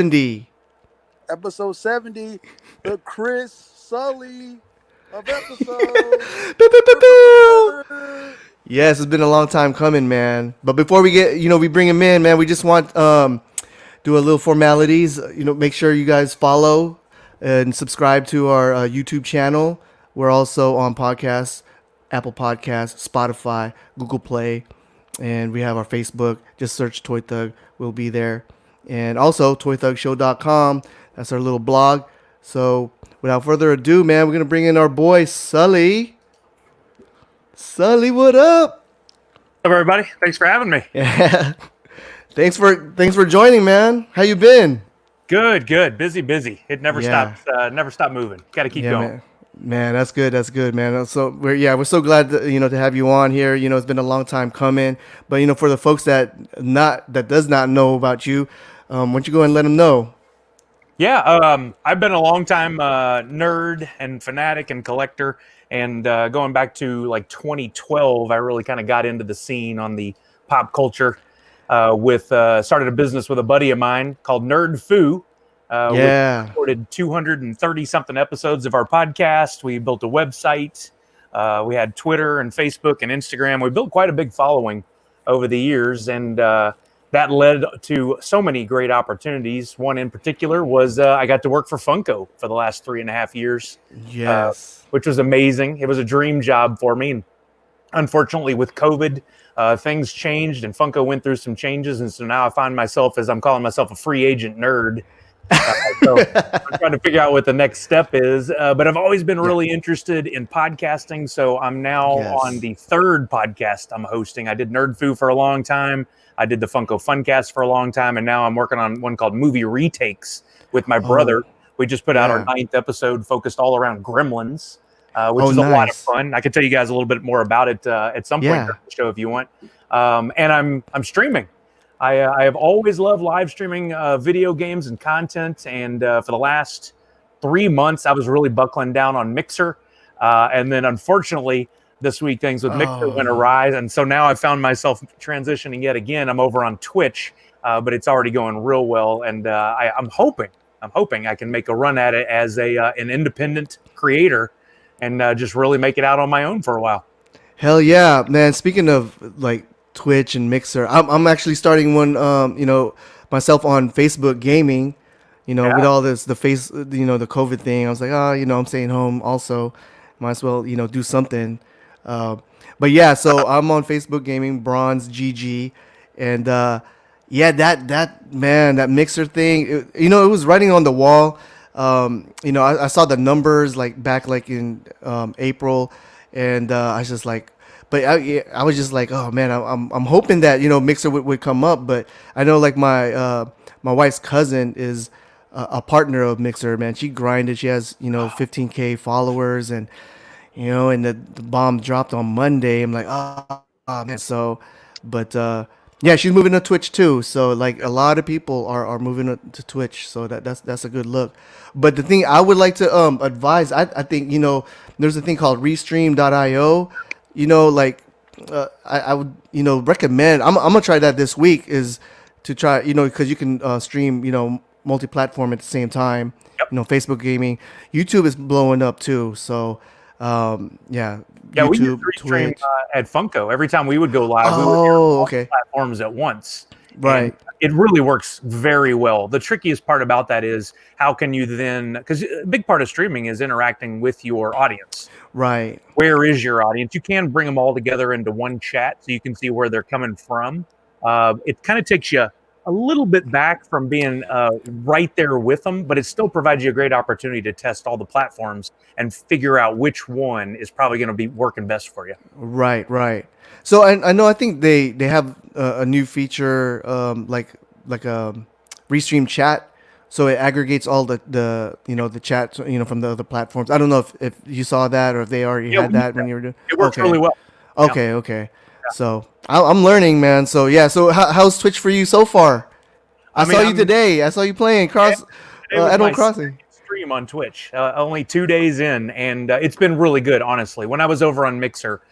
70. Episode 70, the Chris Sully of episodes. Pew, pew, pew, pew. Yes, it's been a long time coming, man. But before we get, we bring him in, man. We just want do a little formalities. Make sure you guys follow and subscribe to our YouTube channel. We're also on podcasts, Apple Podcasts, Spotify, Google Play, and we have our Facebook. Just search Toy Thug. We'll be there. And also toythugshow.com. That's our little blog. So without further ado, man, we're going to bring in our boy, Sully. Sully, what up? Hello, everybody. Thanks for having me. Yeah. Thanks for joining, man. How you been? Good. Busy. It never stops. Never stop moving. Got to keep going. Man, that's good, man. So we're so glad to have you on here. It's been a long time coming. But for the folks that does not know about you, why don't you go and let them know? Yeah, I've been a long time nerd and fanatic and collector, and going back to like 2012, I really kind of got into the scene on the pop culture. Started a business with a buddy of mine called Nerdfu. We recorded 230 something episodes of our podcast. We built a website. We had Twitter and Facebook and Instagram. We built quite a big following over the years, and that led to so many great opportunities. One in particular was I got to work for Funko for the last 3.5 years. Yes. Which was amazing. It was a dream job for me. And unfortunately, with COVID, things changed and Funko went through some changes. And so now I find myself, as I'm calling myself, a free agent nerd. So I'm trying to figure out what the next step is. But I've always been really interested in podcasting. So I'm now on the third podcast I'm hosting. I did Nerdfu for a long time. I did the Funko Funkcast for a long time. And now I'm working on one called Movie Retakes with my brother. We just put out our 9th episode focused all around Gremlins, which is a lot of fun. I can tell you guys a little bit more about it at some point during the show if you want. And I'm streaming. I have always loved live streaming video games and content. And for the last 3 months, I was really buckling down on Mixer. And then unfortunately, this week things with Mixer went awry. And so now I've found myself transitioning yet again. I'm over on Twitch, but it's already going real well. And I'm hoping I can make a run at it as an independent creator and just really make it out on my own for a while. Hell yeah, man. Speaking of like Twitch and Mixer, I'm actually starting one, myself on Facebook gaming, with all this, the COVID thing. I was like, I'm staying home also. Might as well, do something. But yeah, so I'm on Facebook gaming, Bronze GG. And, that Mixer thing, it was writing on the wall. I saw the numbers back in April, and I was just like, but I was just like, oh man, I'm hoping that Mixer would come up. But I know my wife's cousin is a partner of Mixer. Man, she grinded. She has 15K followers, and and the bomb dropped on Monday. I'm like, oh man. So, but yeah, she's moving to Twitch too. So a lot of people are moving to Twitch. So that's a good look. But the thing I would like to advise, I think there's a thing called Restream.io. I would recommend. I'm gonna try that this week. Is to try because you can stream multi-platform at the same time. Yep. Facebook gaming, YouTube is blowing up too. So Yeah, YouTube, we used to stream at Funko. Every time we would go live, we would okay. platforms at once. Right. And it really works very well. The trickiest part about that is how can you then, because a big part of streaming is interacting with your audience. Right. Where is your audience? You can bring them all together into one chat so you can see where they're coming from. It kind of takes you a little bit back from being right there with them, but it still provides you a great opportunity to test all the platforms and figure out which one is probably going to be working best for you. Right. So I know I think they have a new feature like a Restream chat. So it aggregates all the chats from the other platforms. I don't know if you saw that or if they already had that when you were doing. It works really well. Okay. Yeah. So I'm learning, man. So yeah. So how's Twitch for you so far? I saw you today. I saw you playing Animal Crossing. Stream on Twitch. Only 2 days in, and it's been really good. Honestly, when I was over on Mixer,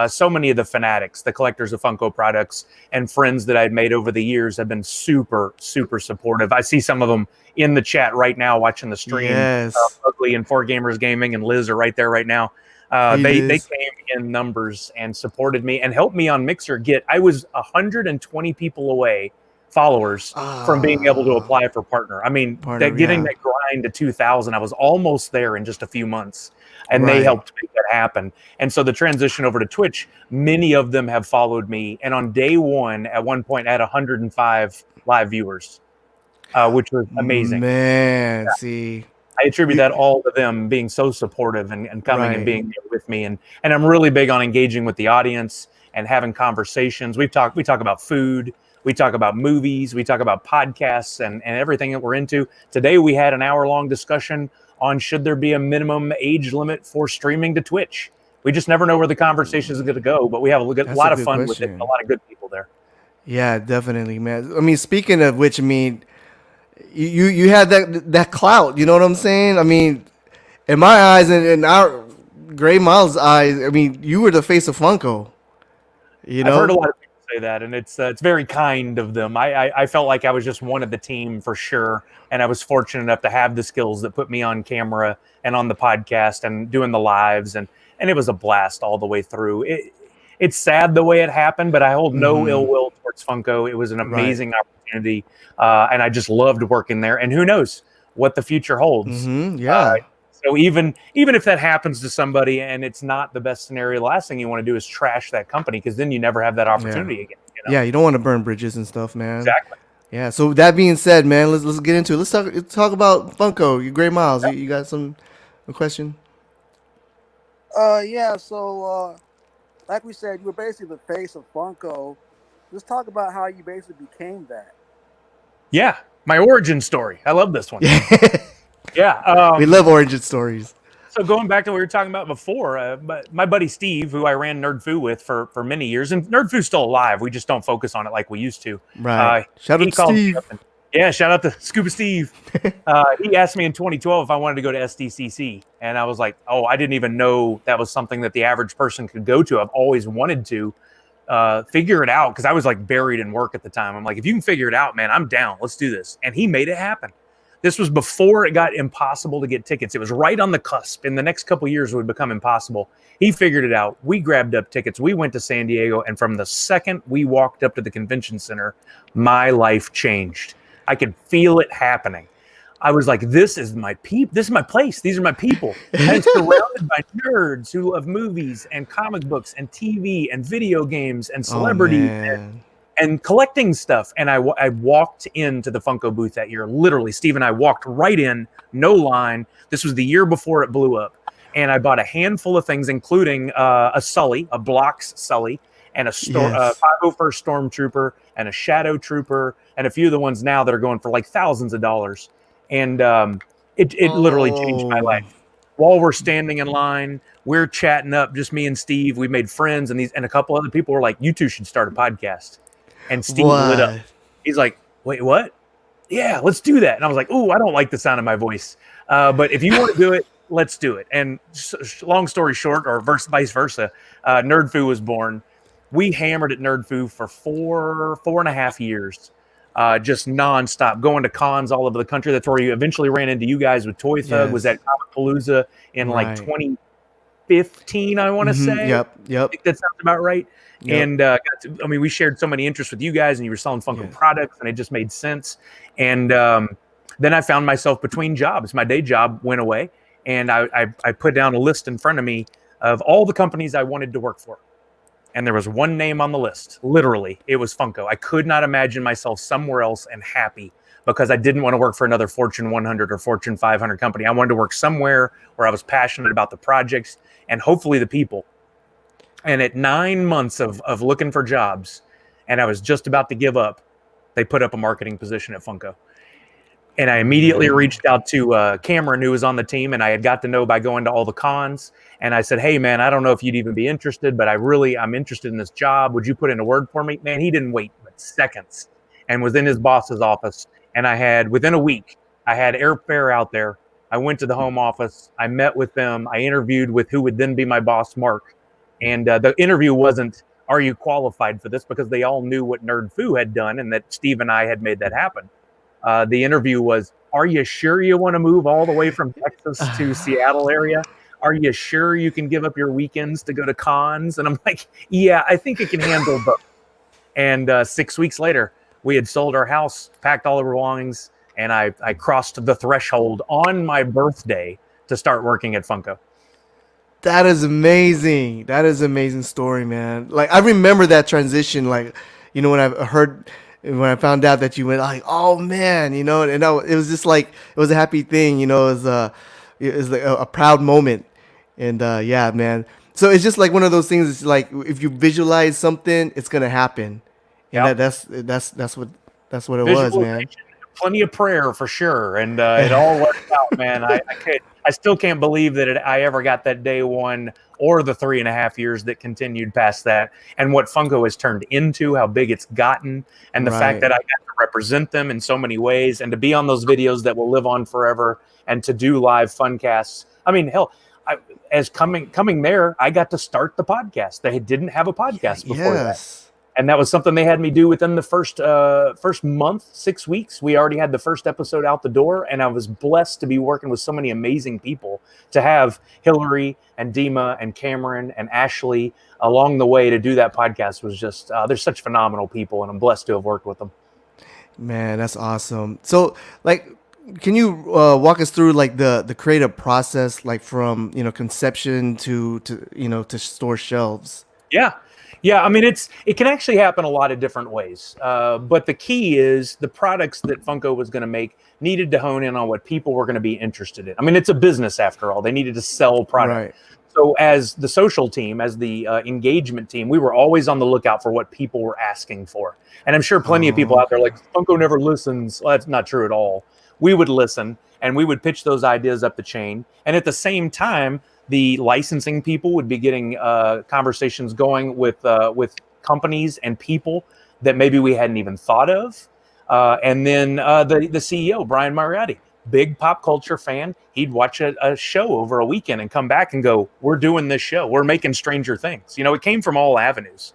So many of the fanatics, the collectors of Funko products, and friends that I'd made over the years have been super, super supportive. I see some of them in the chat right now watching the stream. Yes. Ugly and 4Gamers Gaming and Liz are right there right now. Hey, They Liz. came in numbers and supported me and helped me on Mixer I was 120 people away, followers, from being able to apply for partner. I mean, Partner, getting yeah. that grind to 2,000, I was almost there in just a few months, and they Right. helped make that happen. And so the transition over to Twitch, many of them have followed me. And on day one, at one point, I had 105 live viewers, which was amazing. Man, see. I attribute that all to them being so supportive and coming and Right. being there with me. And I'm really big on engaging with the audience and having conversations. We talk about food, we talk about movies, we talk about podcasts and everything that we're into. Today we had an hour-long discussion on should there be a minimum age limit for streaming to Twitch. We just never know where the conversation is going to go, but we have a That's lot a of good fun with it. question. A lot of good people there. Yeah, definitely, man. I mean, speaking of which, I mean, you had that clout. You know what I'm saying? I mean, in my eyes and in our Gray Miles' eyes, I mean, you were the face of Funko. You I've heard a know? lot of people say that, and it's very kind of them. I felt like I was just one of the team for sure, and I was fortunate enough to have the skills that put me on camera and on the podcast and doing the lives, and it was a blast all the way through. It's sad the way it happened, but I hold no ill will towards Funko. It was an Right. amazing opportunity, and I just loved working there. And who knows what the future holds? Yeah. So even if that happens to somebody and it's not the best scenario, the last thing you want to do is trash that company, because then you never have that opportunity again. You know? Yeah, you don't want to burn bridges and stuff, man. Exactly. Yeah. So that being said, man, let's get into it. Let's talk about Funko. You Gray Miles. You got a question? Yeah. So, like we said, you were basically the face of Funko. Let's talk about how you basically became that. Yeah, my origin story. I love this one. Yeah, we love origin stories. So going back to what we were talking about before, my buddy Steve, who I ran Nerdfu with for many years, and Nerdfu's still alive. We just don't focus on it like we used to. Right. Shout he out to called me Steve. up and- yeah, shout out to Scuba Steve. He asked me in 2012 if I wanted to go to SDCC, and I was like, "Oh, I didn't even know that was something that the average person could go to. I've always wanted to figure it out, because I was like buried in work at the time. I'm like, if you can figure it out, man, I'm down. Let's do this." And he made it happen. This was before it got impossible to get tickets. It was right on the cusp. In the next couple of years, it would become impossible. He figured it out. We grabbed up tickets. We went to San Diego, and from the second we walked up to the convention center, my life changed. I could feel it happening. I was like, this is my this is my place. These are my people. I'm surrounded by nerds who love movies and comic books and TV and video games and celebrities and collecting stuff. And I walked into the Funko booth that year. Literally, Steve and I walked right in, no line. This was the year before it blew up. And I bought a handful of things, including a Sully, a Blocks Sully, and a 501st Stormtrooper, and a Shadow Trooper, and a few of the ones now that are going for like thousands of dollars. And it literally changed my life. While we're standing in line, we're chatting up, just me and Steve. We made friends, and a couple other people were like, "You two should start a podcast." And Steve lit up. He's like, "Wait, what? Yeah, let's do that." And I was like, "Ooh, I don't like the sound of my voice, but if you want to do it, let's do it." And long story short, or vice versa, Nerdfu was born. We hammered at Nerdfu for 4.5 years. Just nonstop, going to cons all over the country. That's where you eventually ran into you guys with Toy Thug. Was at Comicpalooza in like 2015, I want to say. Yep. I think that sounds about right. Yep. And we shared so many interests with you guys, and you were selling Funko products, and it just made sense. And then I found myself between jobs. My day job went away, and I put down a list in front of me of all the companies I wanted to work for. And there was one name on the list. Literally, it was Funko. I could not imagine myself somewhere else and happy, because I didn't want to work for another Fortune 100 or Fortune 500 company. I wanted to work somewhere where I was passionate about the projects and hopefully the people. And at 9 months of looking for jobs, and I was just about to give up, they put up a marketing position at Funko. And I immediately reached out to Cameron, who was on the team, and I had got to know by going to all the cons. And I said, "Hey, man, I don't know if you'd even be interested, but I'm interested in this job. Would you put in a word for me?" Man, he didn't wait but seconds, and was in his boss's office. And within a week, I had airfare out there. I went to the home office. I met with them. I interviewed with who would then be my boss, Mark. And the interview wasn't, "Are you qualified for this?" Because they all knew what Nerdfu had done and that Steve and I had made that happen. The interview was, "Are you sure you want to move all the way from Texas to Seattle area? Are you sure you can give up your weekends to go to cons?" And I'm like, "Yeah, I think it can handle both." And 6 weeks later, we had sold our house, packed all the belongings, and I crossed the threshold on my birthday to start working at Funko. That is amazing. That is an amazing story, man. Like I remember that transition. Like, when I found out that you went, like, oh man, and it was just like it was a happy thing. It was like a proud moment, and yeah, man. So it's just like one of those things. It's like if you visualize something, it's gonna happen, and Yep. that's what it was, man. Plenty of prayer for sure, and it all worked out, man. I still can't believe that I ever got that day one or the 3.5 years that continued past that, and what Funko has turned into, how big it's gotten, and the fact Right. that I got to represent them in so many ways, and to be on those videos that will live on forever, and to do live Funcasts. I mean, hell, as coming there, I got to start the podcast. They didn't have a podcast before that. Yes. And that was something they had me do within the first month, 6 weeks. We already had the first episode out the door, and I was blessed to be working with so many amazing people, to have Hillary and Dima and Cameron and Ashley along the way to do that podcast was just, they're such phenomenal people, and I'm blessed to have worked with them. Man, that's awesome. So, like, can you walk us through like the creative process, like from conception to store shelves? Yeah. I mean, it can actually happen a lot of different ways. But the key is the products that Funko was going to make needed to hone in on what people were going to be interested in. I mean, it's a business after all. They needed to sell product. Right. So as the social team, as the engagement team, we were always on the lookout for what people were asking for. And I'm sure plenty of people out there like, Funko never listens. Well, that's not true at all. We would listen, and we would pitch those ideas up the chain. And at the same time, the licensing people would be getting conversations going with companies and people that maybe we hadn't even thought of. And then the CEO, Brian Mariotti, big pop culture fan. He'd watch a show over a weekend and come back and go, "We're doing this show. We're making Stranger Things." It came from all avenues.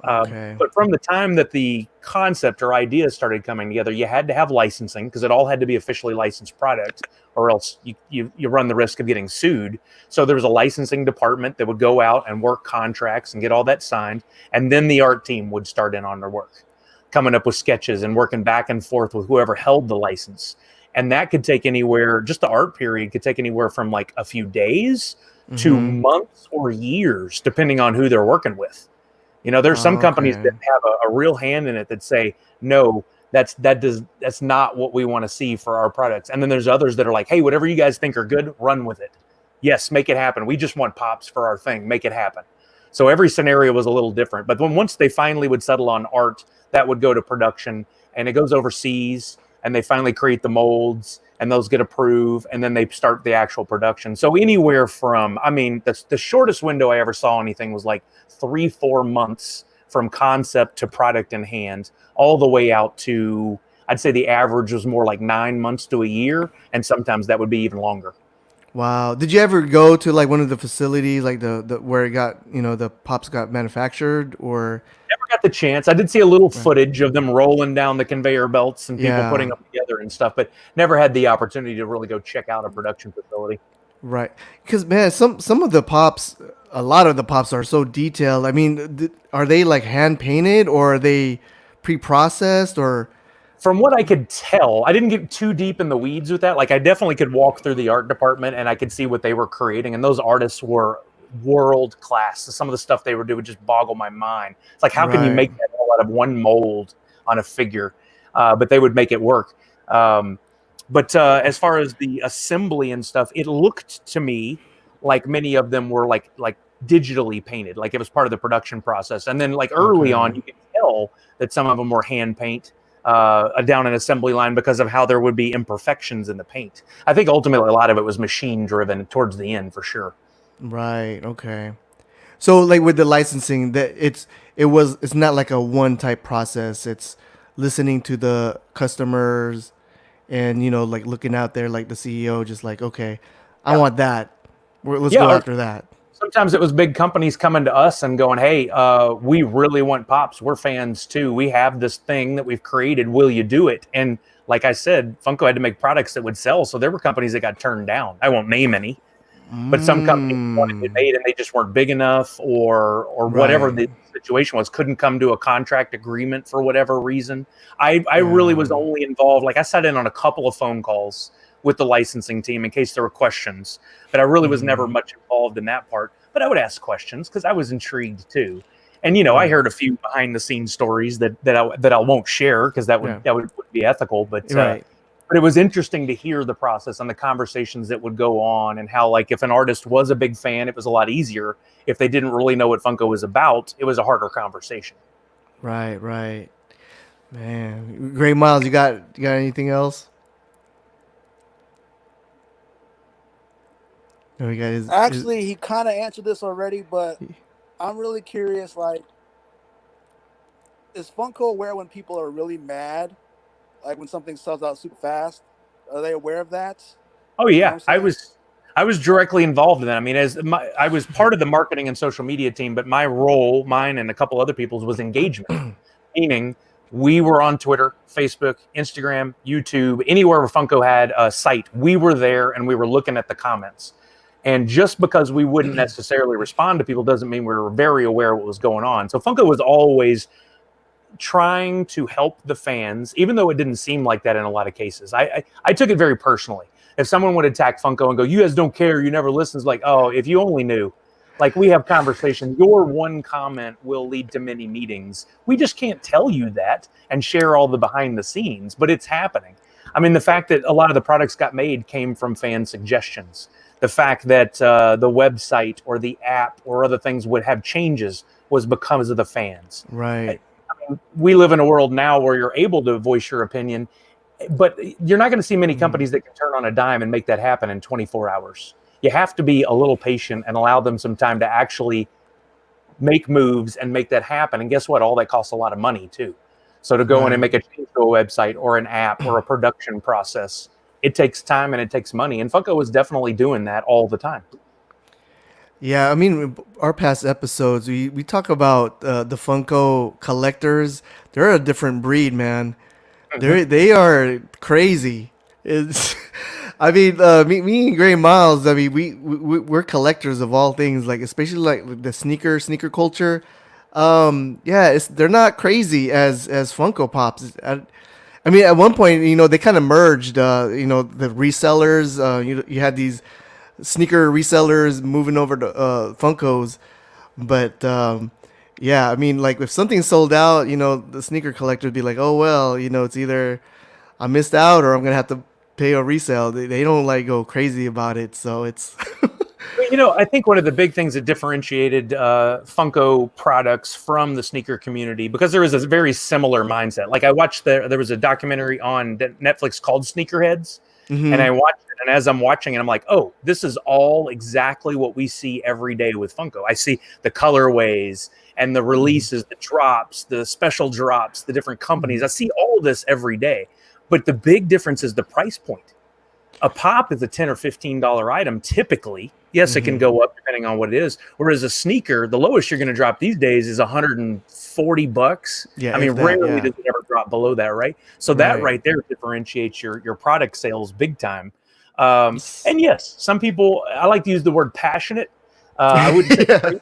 Okay. But from the time that the concept or ideas started coming together, you had to have licensing, because it all had to be officially licensed product, or else you run the risk of getting sued. So there was a licensing department that would go out and work contracts and get all that signed. And then the art team would start in on their work, coming up with sketches and working back and forth with whoever held the license. And that could take anywhere, just the art period could take anywhere from like a few days to months or years, depending on who they're working with. There's some companies that have a real hand in it that say, "No, that's not what we want to see for our products." And then there's others that are like, "Hey, whatever you guys think are good, run with it. Yes, make it happen. We just want pops for our thing. Make it happen." So every scenario was a little different. But once they finally would settle on art, that would go to production, and it goes overseas, and they finally create the molds, and those get approved, and then they start the actual production. So anywhere from, I mean, the shortest window I ever saw anything was like 3-4 months from concept to product in hand, all the way out to, I'd say the average was more like 9 months to a year, and sometimes that would be even longer. Wow. Did you ever go to like one of the facilities, like the where it got, the pops got manufactured, or? Never got the chance. I did see a little footage of them rolling down the conveyor belts and people putting them together and stuff, but never had the opportunity to really go check out a production facility. Right. Because, man, some of the pops, a lot of the pops are so detailed. I mean, are they like hand painted, or are they pre-processed, or? From what I could tell, I didn't get too deep in the weeds with that. Like, I definitely could walk through the art department and I could see what they were creating. And those artists were world class. Some of the stuff they were doing would just boggle my mind. It's like, how can you make that all out of one mold on a figure? But they would make it work. But as far as the assembly and stuff, it looked to me like many of them were like digitally painted, like it was part of the production process. And then like early on, you could tell that some of them were hand paint down an assembly line because of how there would be imperfections in the paint. I think ultimately a lot of it was machine driven towards the end for sure. Right. Okay. So like with the licensing, that it's not like a one type process. It's listening to the customers and like looking out there like the CEO just like, okay, I want that. Let's go after that. sometimes it was big companies coming to us and going, hey, we really want Pops. We're fans too. We have this thing that we've created. Will you do it? And like I said, Funko had to make products that would sell. So there were companies that got turned down. I won't name any, but some companies wanted it made and they just weren't big enough or whatever the situation was, couldn't come to a contract agreement for whatever reason. I really was only involved. Like I sat in on a couple of phone calls with the licensing team in case there were questions, but I really was never much involved in that part. But I would ask questions because I was intrigued too. And I heard a few behind the scenes stories that I won't share because that would be ethical. But but it was interesting to hear the process and the conversations that would go on, and how, like, if an artist was a big fan, it was a lot easier. If they didn't really know what Funko was about, it was a harder conversation. Right. Man, Great Miles, you got anything else? Actually, he kind of answered this already, but I'm really curious. Like, is Funko aware when people are really mad? Like when something sells out super fast? Are they aware of that? Oh yeah, I was directly involved in that. I mean, I was part of the marketing and social media team, but my role, mine and a couple other people's, was engagement, meaning we were on Twitter, Facebook, Instagram, YouTube, anywhere where Funko had a site. We were there and we were looking at the comments. And just because we wouldn't necessarily respond to people doesn't mean we were very aware of what was going on. So Funko was always trying to help the fans, even though it didn't seem like that in a lot of cases. I took it very personally. If someone would attack Funko and go, you guys don't care, you never listen, it's like, oh, if you only knew. Like, we have conversations. Your one comment will lead to many meetings. We just can't tell you that and share all the behind the scenes, but it's happening. I mean, the fact that a lot of the products got made came from fan suggestions. The fact that the website or the app or other things would have changes was because of the fans. Right. I mean, we live in a world now where you're able to voice your opinion, but you're not going to see many companies that can turn on a dime and make that happen in 24 hours. You have to be a little patient and allow them some time to actually make moves and make that happen. And guess what? All that costs a lot of money too. So to go in and make a change to a website or an app or a production process, it takes time and it takes money. And Funko is definitely doing that all the time. Yeah, I mean, our past episodes, we talk about the Funko collectors. They're a different breed, man. They are crazy. It's, I mean, me and Gray Miles. I mean, we're collectors of all things, like especially like the sneaker culture. Yeah, they're not crazy as Funko Pops. I mean, at one point, they kind of merged. The resellers. You had these sneaker resellers moving over to Funkos, but yeah, I mean, like if something sold out, the sneaker collector would be like, oh well, it's either I missed out or I'm gonna have to pay a resale. They don't like go crazy about it, so it's. I think one of the big things that differentiated Funko products from the sneaker community, because there is a very similar mindset. Like I watched there was a documentary on Netflix called Sneakerheads, and I watched it, and as I'm watching it, I'm like, oh, this is all exactly what we see every day with Funko. I see the colorways and the releases, the drops, the special drops, the different companies. I see all of this every day, but the big difference is the price point. A pop is a $10 or $15 item typically. Yes, it can go up depending on what it is. Whereas a sneaker, the lowest you're going to drop these days is $140. Yeah, I mean, rarely does it ever drop below that, right? So that right there differentiates your product sales big time. And yes, some people, I like to use the word passionate. I wouldn't say crazy.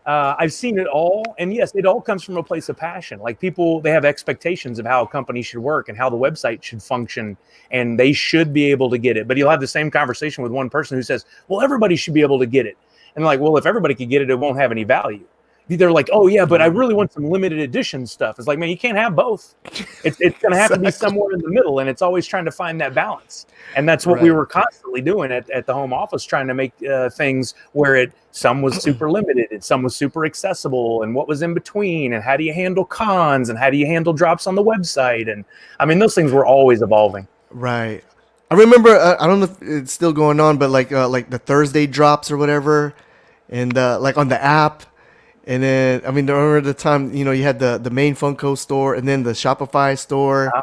I've seen it all, and yes, it all comes from a place of passion. Like people, they have expectations of how a company should work and how the website should function, and they should be able to get it. But you'll have the same conversation with one person who says, well, everybody should be able to get it. And like, well, if everybody could get it, it won't have any value. They're like, oh yeah, but I really want some limited edition stuff. It's like, man, you can't have both. It's going to have to be somewhere in the middle, and it's always trying to find that balance. And that's what we were constantly doing at the home office, trying to make things where some was super limited and some was super accessible, and what was in between, and how do you handle cons, and how do you handle drops on the website. And I mean, those things were always evolving. Right. I remember, I don't know if it's still going on, but like the Thursday drops or whatever, and like on the app. And then, I mean, I remember the time, you had the main Funko store and then the Shopify store.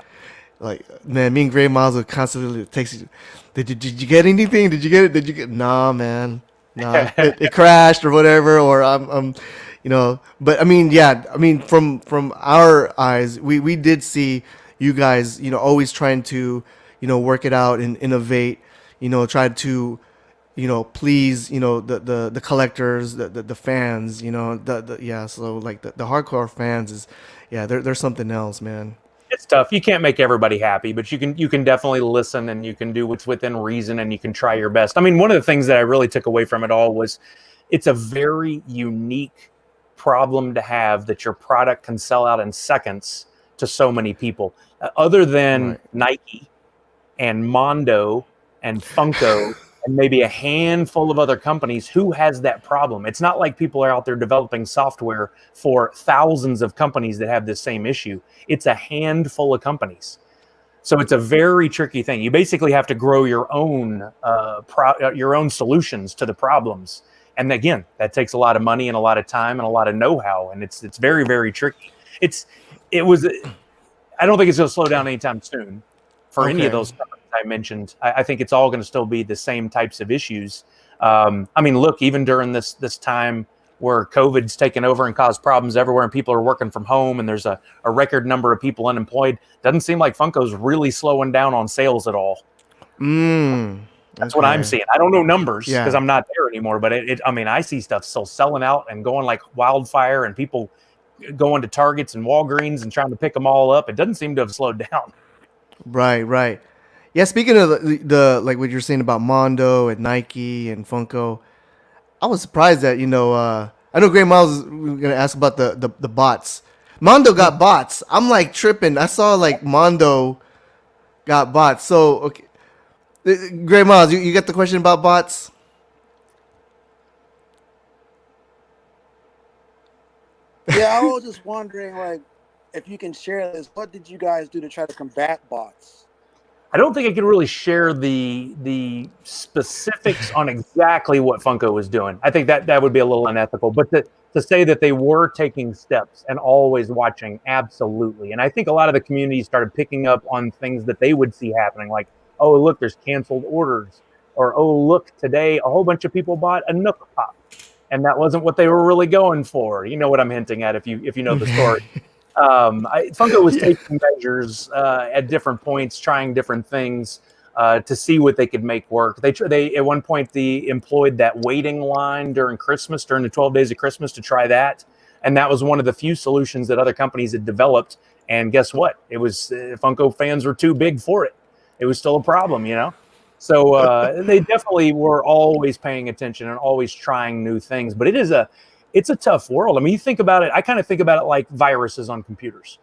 Like, man, me and Gray Miles would constantly text you. Did you get anything? Did you get it? Nah, man. nah, it crashed or whatever, or I'm, you know. But I mean, yeah, I mean, from our eyes, we did see you guys, you know, always trying to, you know, work it out and innovate, you know, try to, you know, please, you know, the collectors, the fans, you know, yeah. So like the hardcore fans is, yeah, they're something else, man. It's tough. You can't make everybody happy, but you can definitely listen and you can do what's within reason and you can try your best. I mean, one of the things that I really took away from it all was it's a very unique problem to have that your product can sell out in seconds to so many people. Other than Right. Nike and Mondo and Funko and maybe a handful of other companies, who has that problem? It's not like people are out there developing software for thousands of companies that have this same issue. It's a handful of companies. So it's a very tricky thing. You basically have to grow your own solutions to the problems. And again, that takes a lot of money and a lot of time and a lot of know-how. And it's very, very tricky. It was, I don't think it's going to slow down anytime soon for any of Okay. those companies I mentioned. I think it's all going to still be the same types of issues. I mean, look, even during this time where COVID's taken over and caused problems everywhere and people are working from home and there's a record number of people unemployed, doesn't seem like Funko's really slowing down on sales at all. That's what I'm Okay. seeing. I don't know numbers because Yeah. I'm not there anymore, but I mean, I see stuff still selling out and going like wildfire and people going to Targets and Walgreens and trying to pick them all up. It doesn't seem to have slowed down. Right, right. Yeah, speaking of the like what you're saying about Mondo and Nike and Funko, I was surprised that, you know, I know Gray Miles was gonna ask about the bots. Mondo got bots. I'm like tripping. I saw like Mondo got bots. So okay, Gray Miles, you got the question about bots? Yeah, I was just wondering, like, if you can share this. What did you guys do to try to combat bots? I don't think I can really share the specifics on exactly what Funko was doing. I think that would be a little unethical. But to say that they were taking steps and always watching, absolutely. And I think a lot of the community started picking up on things that they would see happening, like, oh, look, there's canceled orders. Or, oh, look, today a whole bunch of people bought a Nook Pop. And that wasn't what they were really going for. You know what I'm hinting at if you know the story. Funko was taking measures at different points, trying different things to see what they could make work. They at one point they employed that waiting line during Christmas, during the 12 days of Christmas, to try that, and that was one of the few solutions that other companies had developed. And guess what? It was Funko fans were too big for it. It was still a problem, you know. So they definitely were always paying attention and always trying new things. But it's a tough world. I mean, you think about it. I kind of think about it like viruses on computers.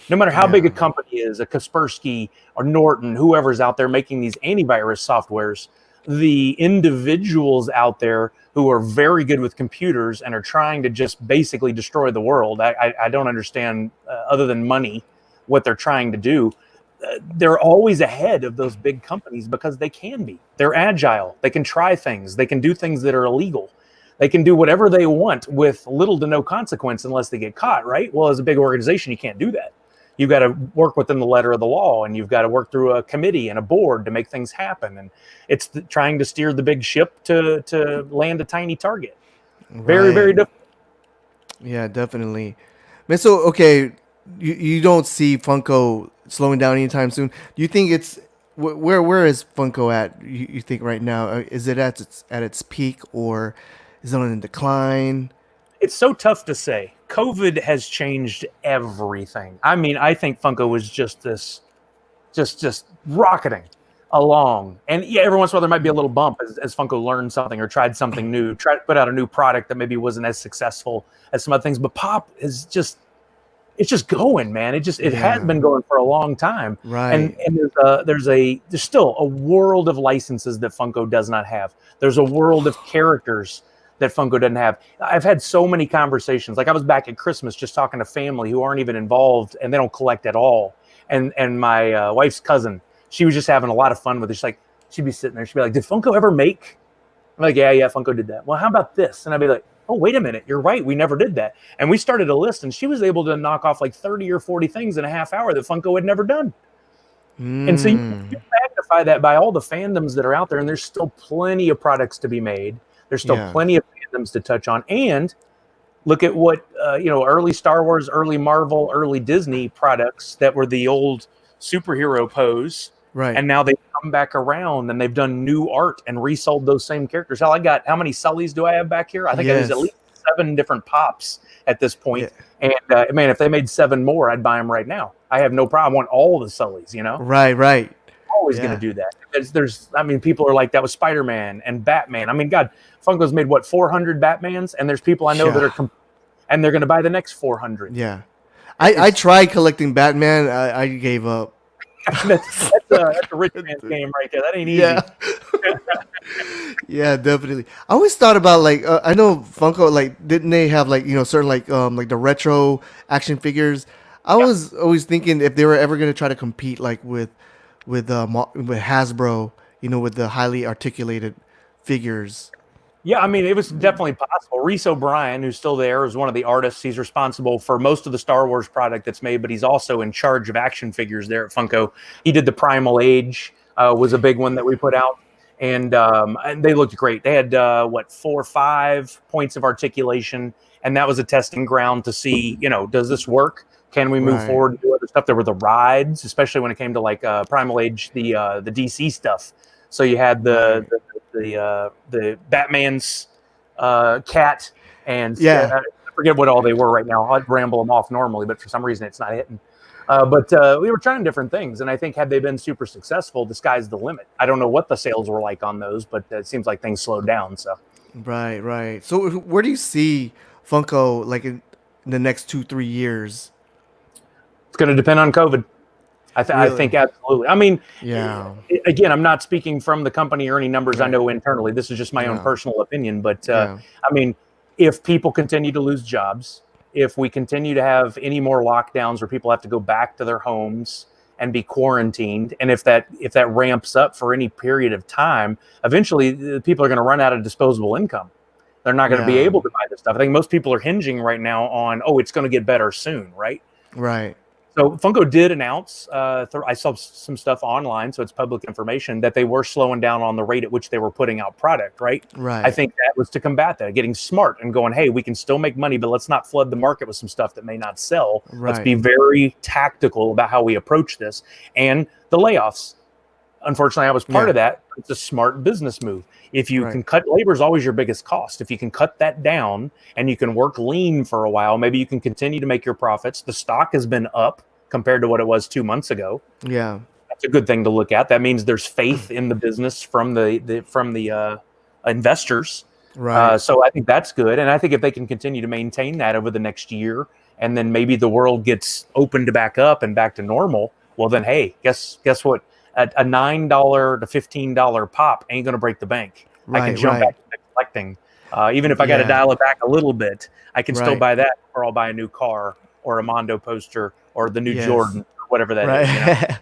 No matter how big a company is, a Kaspersky or Norton, whoever's out there making these antivirus softwares, the individuals out there who are very good with computers and are trying to just basically destroy the world. I don't understand, other than money, what they're trying to do. They're always ahead of those big companies because they can be. They're agile. They can try things. They can do things that are illegal. They can do whatever they want with little to no consequence unless they get caught, right? Well, as a big organization, you can't do that. You've got to work within the letter of the law, and you've got to work through a committee and a board to make things happen. And it's trying to steer the big ship to land a tiny target. Very, Right. very difficult. Yeah, definitely. Man, so okay, you don't see Funko slowing down anytime soon. Do you think it's where is Funko at? You think right now? Is it at its peak, or is it on a decline? It's so tough to say. COVID has changed everything. I mean, I think Funko was just rocketing along. And yeah, every once in a while there might be a little bump as Funko learned something or tried something new, tried to put out a new product that maybe wasn't as successful as some other things. But Pop is just, it's just going, man. It has been going for a long time. Right. And there's still a world of licenses that Funko does not have. There's a world of characters that Funko doesn't have. I've had so many conversations. Like I was back at Christmas just talking to family who aren't even involved and they don't collect at all. And my wife's cousin, she was just having a lot of fun with it. She'd be sitting there. She'd be like, did Funko ever make? I'm like, yeah, Funko did that. Well, how about this? And I'd be like, oh, wait a minute. You're right. We never did that. And we started a list and she was able to knock off like 30 or 40 things in a half hour that Funko had never done. And so you magnify that by all the fandoms that are out there, and there's still plenty of products to be made. There's still Yeah. plenty of fandoms to touch on. And look at what, early Star Wars, early Marvel, early Disney products that were the old superhero pose. Right. And now they've come back around and they've done new art and resold those same characters. Hell, how many Sullys do I have back here? I think there's at least 7 different Pops at this point. Yeah. And man, if they made 7 more, I'd buy them right now. I have no problem. I want all the Sullys, Right. Always going to do that. People are like, that was Spider-Man and Batman. I mean, God, Funko's made 400 Batmans, and there's people I know that are and they're going to buy the next 400. Yeah. I tried collecting Batman. I gave up. that's a rich man's game right there. That ain't easy. Yeah. Yeah, definitely. I always thought about I know Funko didn't they have certain like the retro action figures. I was always thinking if they were ever going to try to compete with Hasbro, with the highly articulated figures. Yeah, I mean, it was definitely possible. Reese O'Brien, who's still there, is one of the artists. He's responsible for most of the Star Wars product that's made, but he's also in charge of action figures there at Funko. He did the Primal Age, was a big one that we put out, and they looked great. They had 4 or 5 points of articulation, and that was a testing ground to see, does this work? Can we move forward and do other stuff? There were the rides, especially when it came to Primal Age, the DC stuff. So you had the Batman's cat and I forget what all they were right now. I'd ramble them off normally, but for some reason it's not hitting. But we were trying different things, and I think had they been super successful, the sky's the limit. I don't know what the sales were like on those, but it seems like things slowed down. So right. So where do you see Funko in the next 2-3 years? It's going to depend on COVID. I think absolutely. I mean, again, I'm not speaking from the company or any numbers I know internally. This is just my own personal opinion. But I mean, if people continue to lose jobs, if we continue to have any more lockdowns where people have to go back to their homes and be quarantined, and if that ramps up for any period of time, eventually people are going to run out of disposable income. They're not going to be able to buy this stuff. I think most people are hinging right now on, it's going to get better soon, right? Right. So Funko did announce, I saw some stuff online, so it's public information, that they were slowing down on the rate at which they were putting out product, right? Right. I think that was to combat that, getting smart and going, hey, we can still make money, but let's not flood the market with some stuff that may not sell. Right. Let's be very tactical about how we approach this. And the layoffs. Unfortunately, I was part of that. It's a smart business move. If you can cut, labor is always your biggest cost. If you can cut that down and you can work lean for a while, maybe you can continue to make your profits. The stock has been up compared to what it was 2 months ago. Yeah. That's a good thing to look at. That means there's faith in the business from the investors. Right. So I think that's good. And I think if they can continue to maintain that over the next year, and then maybe the world gets opened back up and back to normal, well then, hey, guess what? A $9 to $15 pop ain't going to break the bank. I can jump back to collecting. Even if I got to dial it back a little bit, I can still buy that, or I'll buy a new car or a Mondo poster or the new Jordan, or whatever that is.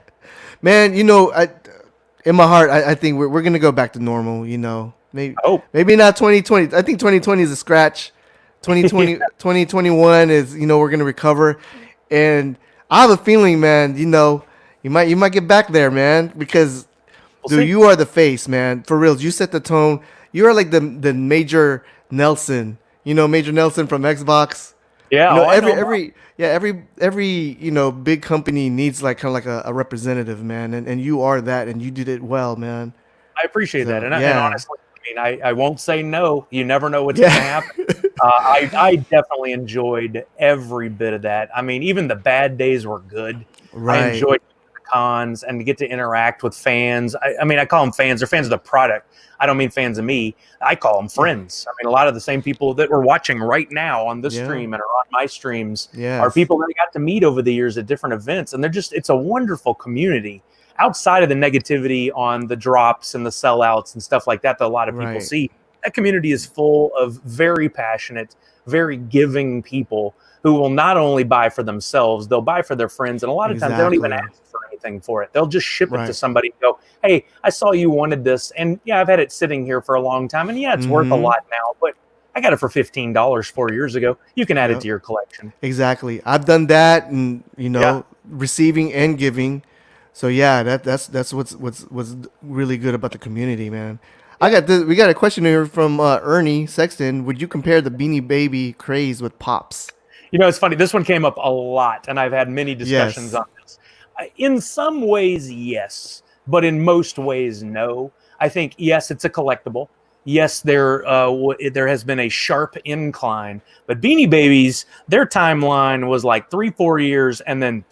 Man, in my heart, I think we're going to go back to normal, Maybe not 2020. I think 2020 is a scratch. 2020, 2021 is, we're going to recover. And I have a feeling, man, you might get back there, man, because you are the face, man. For real, you set the tone. You are like the Major Nelson, Major Nelson from Xbox. Yeah, every big company needs kind of like a representative, man, and you are that, and you did it well, man. I appreciate that, and honestly, I won't say no. You never know what's going to happen. I definitely enjoyed every bit of that. I mean, even the bad days were good. Right. I enjoyed the cons and to get to interact with fans. I call them fans. They're fans of the product. I don't mean fans of me. I call them friends. I mean, a lot of the same people that we're watching right now on this stream and are on my streams are people that I got to meet over the years at different events. And it's a wonderful community outside of the negativity on the drops and the sellouts and stuff like that a lot of people see. That community is full of very passionate, very giving people who will not only buy for themselves, they'll buy for their friends. And a lot of times they don't even ask for anything for it. They'll just ship it to somebody and go, hey, I saw you wanted this. And I've had it sitting here for a long time. And it's worth a lot now, but I got it for $15 4 years ago. You can add it to your collection. Exactly. I've done that, and receiving and giving. So that's what's really good about the community, man. I got this. We got a question here from Ernie Sexton. Would you compare the Beanie Baby craze with Pops? It's funny. This one came up a lot, and I've had many discussions Yes. on this. In some ways, yes, but in most ways, no. I think yes, it's a collectible. Yes, there has been a sharp incline, but Beanie Babies, their timeline was like 3-4 years, and then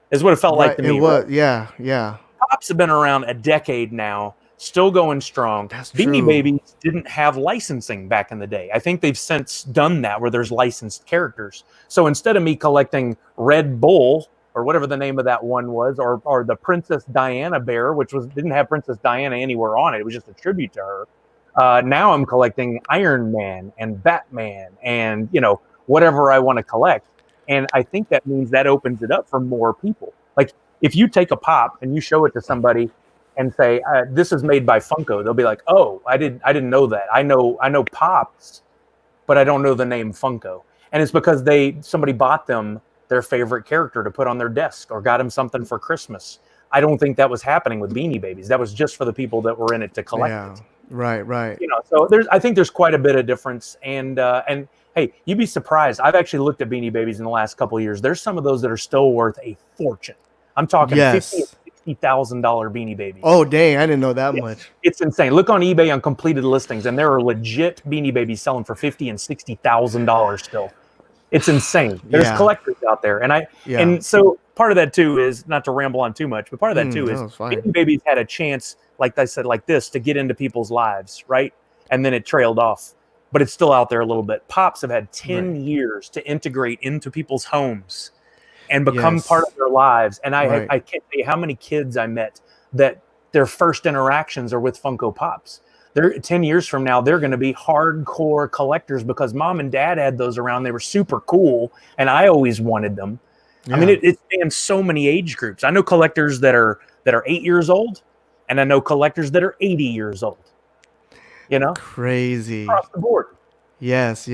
is what it felt like to me. It was. Right? Yeah. Pops have been around a decade now, still going strong. That's Beanie true. Babies didn't have licensing back in the day. I think they've since done that where there's licensed characters. So instead of me collecting Red Bull or whatever the name of that one was, or the Princess Diana bear, which didn't have Princess Diana anywhere on it, it was just a tribute to her. Now I'm collecting Iron Man and Batman and whatever I want to collect. And I think that means that opens it up for more people. Like if you take a pop and you show it to somebody and say, this is made by Funko, they'll be like, oh, I didn't know that. I know Pops, but I don't know the name Funko. And it's because somebody bought them their favorite character to put on their desk or got them something for Christmas. I don't think that was happening with Beanie Babies. That was just for the people that were in it to collect it. Right. So I think there's quite a bit of difference. And hey, you'd be surprised. I've actually looked at Beanie Babies in the last couple of years. There's some of those that are still worth a fortune. I'm talking $50,000 and $60,000 Beanie Babies. Oh, dang. I didn't know that much. It's insane. Look on eBay on completed listings, and there are legit Beanie Babies selling for $50,000 and $60,000 still. It's insane. There's collectors out there. And so part of that, too, is, not to ramble on too much, but part of that, too, is Beanie Babies had a chance, like I said, like this, to get into people's lives, right? And then it trailed off. But it's still out there a little bit. Pops have had 10 years to integrate into people's homes and become part of their lives. And I can't tell you how many kids I met that their first interactions are with Funko Pops. They're 10 years from now, they're going to be hardcore collectors because mom and dad had those around. They were super cool, and I always wanted them. Yeah. I mean, it spans so many age groups. I know collectors that are 8 years old, and I know collectors that are 80 years old. Crazy across the board. Yes.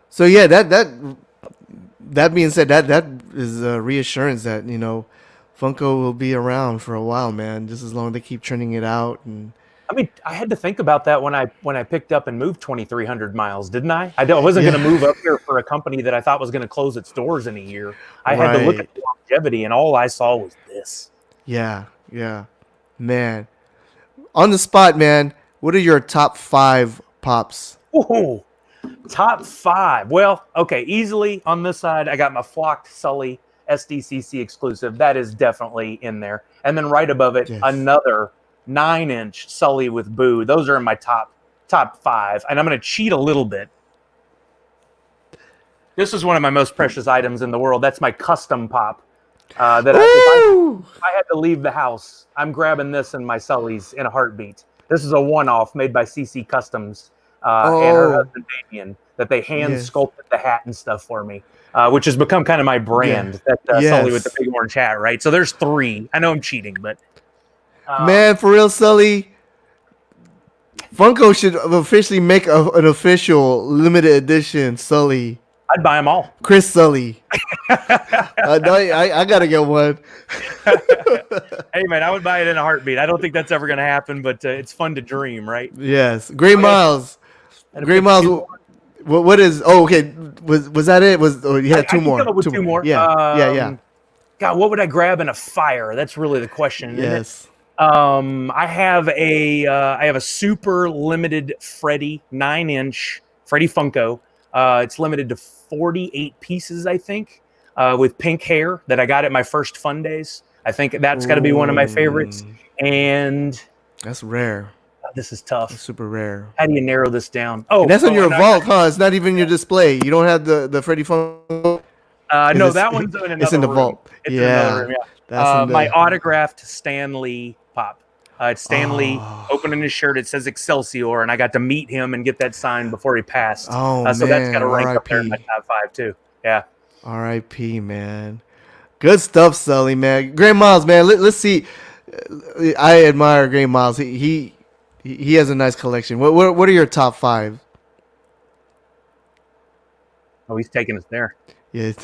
So yeah, that being said, that is a reassurance that Funko will be around for a while, man. Just as long as they keep churning it out. And I mean, I had to think about that when I picked up and moved 2,300 miles, didn't I? I wasn't going to move up here for a company that I thought was going to close its doors in a year. I had to look at the longevity, and all I saw was this. Yeah, man. On the spot, man. What are your top 5 pops? Ooh, top 5. Well, okay, easily on this side, I got my flocked Sully SDCC exclusive. That is definitely in there. And then right above it, another 9-inch Sully with Boo. Those are in my top 5. And I'm going to cheat a little bit. This is one of my most precious items in the world. That's my custom pop. That if I had to leave the house, I'm grabbing this in my Sully's in a heartbeat. This is a one-off made by CC Customs and her husband Damien, that they hand sculpted the hat and stuff for me, which has become kind of my brand. That Sully with the big orange hat, right? So there's 3. I know I'm cheating, but man, for real, Sully, Funko should officially make an official limited edition Sully. I'd buy them all. Chris Sully. I gotta get one. Hey man, I would buy it in a heartbeat. I don't think that's ever gonna happen, but it's fun to dream, right? Yes, Great Miles. Great Miles. What is? Oh, okay. Was that it? You had 2 more? Two more. Yeah. God, what would I grab in a fire? That's really the question. Yes. I have a super limited Freddy 9-inch Freddy Funko. It's limited to 48 pieces, I think, with pink hair that I got at my first fun days. I think that's got to be one of my favorites. And that's rare. This is tough. That's super rare. How do you narrow this down? And that's on your vault, huh? It's not even your display. You don't have the Freddy Funko? No, that one's in another It's in the room. vault. It's in another room, That's my autographed Stan Lee pop. It's Stan Lee opening his shirt. It says Excelsior, and I got to meet him and get that signed before he passed. So that's got to rank up there in my top 5 too. Yeah. R.I.P. man. Good stuff, Sully, man. Great Miles, man. Let's see. I admire Great Miles. He has a nice collection. What are your top 5? Oh, he's taking us there. Yes.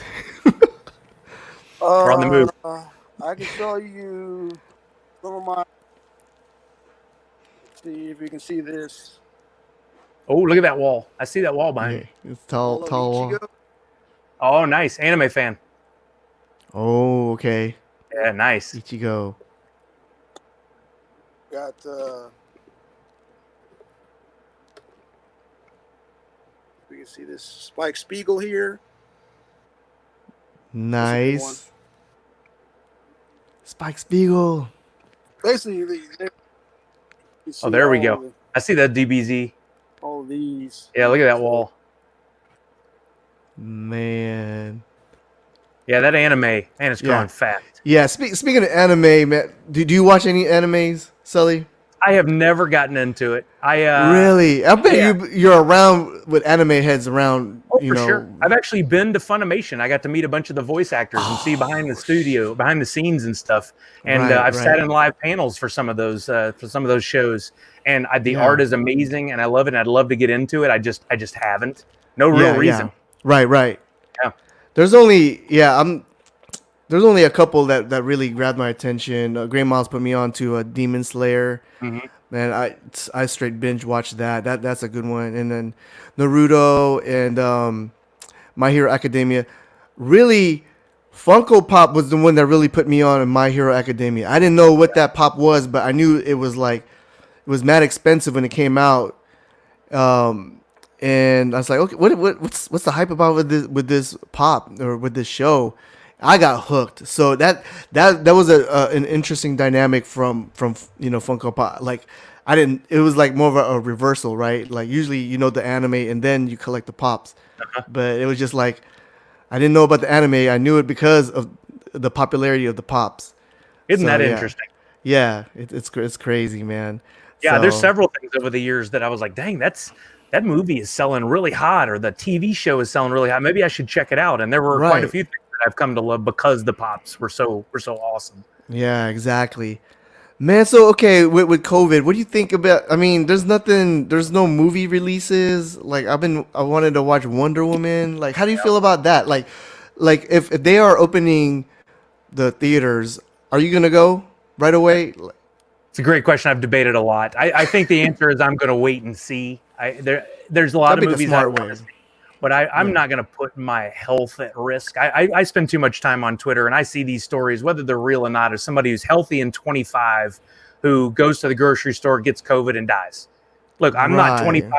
We're on the move. I can show you some of my see if you can see this. Oh, look at that wall. I see that wall behind me. It's tall, Hello, tall wall. Ichigo. Oh, nice. Anime fan. Oh, okay. Yeah, nice. Ichigo. Got we can see this Spike Spiegel here. Nice. Spike Spiegel. Basically, you see Oh, there we all go. I see that DBZ. all these. Yeah, look at that wall. Man. Yeah, that anime, man, it's growing fast. Yeah, speaking of anime, man, do you watch any animes, Sully? I have never gotten into it. Really? I bet you're around with anime heads around. Oh, you for know. sure. I've actually been to Funimation. I got to meet a bunch of the voice actors and see behind the scenes and stuff. And I've sat in live panels for some of those shows. And the art is amazing, and I love it. And I'd love to get into it. I just haven't. No real reason. Yeah. Right. Yeah. There's only a couple that really grabbed my attention. Gray Miles put me on to Demon Slayer. Mm-hmm. Man, I straight binge watched that. That's a good one. And then Naruto and My Hero Academia. Really, Funko Pop was the one that really put me on in My Hero Academia. I didn't know what that pop was, but I knew it was mad expensive when it came out. And I was like, okay, what's the hype about with this pop or with this show? I got hooked. So that was an interesting dynamic from Funko Pop. Like it was like more of a reversal, right? Like usually the anime and then you collect the pops. But it was just like I didn't know about the anime. I knew it because of the popularity of the pops. Isn't that interesting? Yeah, it's crazy, man. Yeah, there's several things over the years that I was like, dang, that movie is selling really hot, or the TV show is selling really hot. Maybe I should check it out. And there were quite a few things that I've come to love because the pops were so awesome. Yeah, exactly. Man, so okay, with COVID, what do you think about? I mean, there's no movie releases. Like I wanted to watch Wonder Woman. Like, how do you feel about that? Like if they are opening the theaters, are you gonna go right away? It's a great question. I've debated a lot. I think the answer is I'm gonna wait and see. There's a lot of movies I want to see, but I'm not going to put my health at risk. I spend too much time on Twitter, and I see these stories, whether they're real or not, of somebody who's healthy and 25 who goes to the grocery store, gets COVID, and dies. Look, I'm not 25.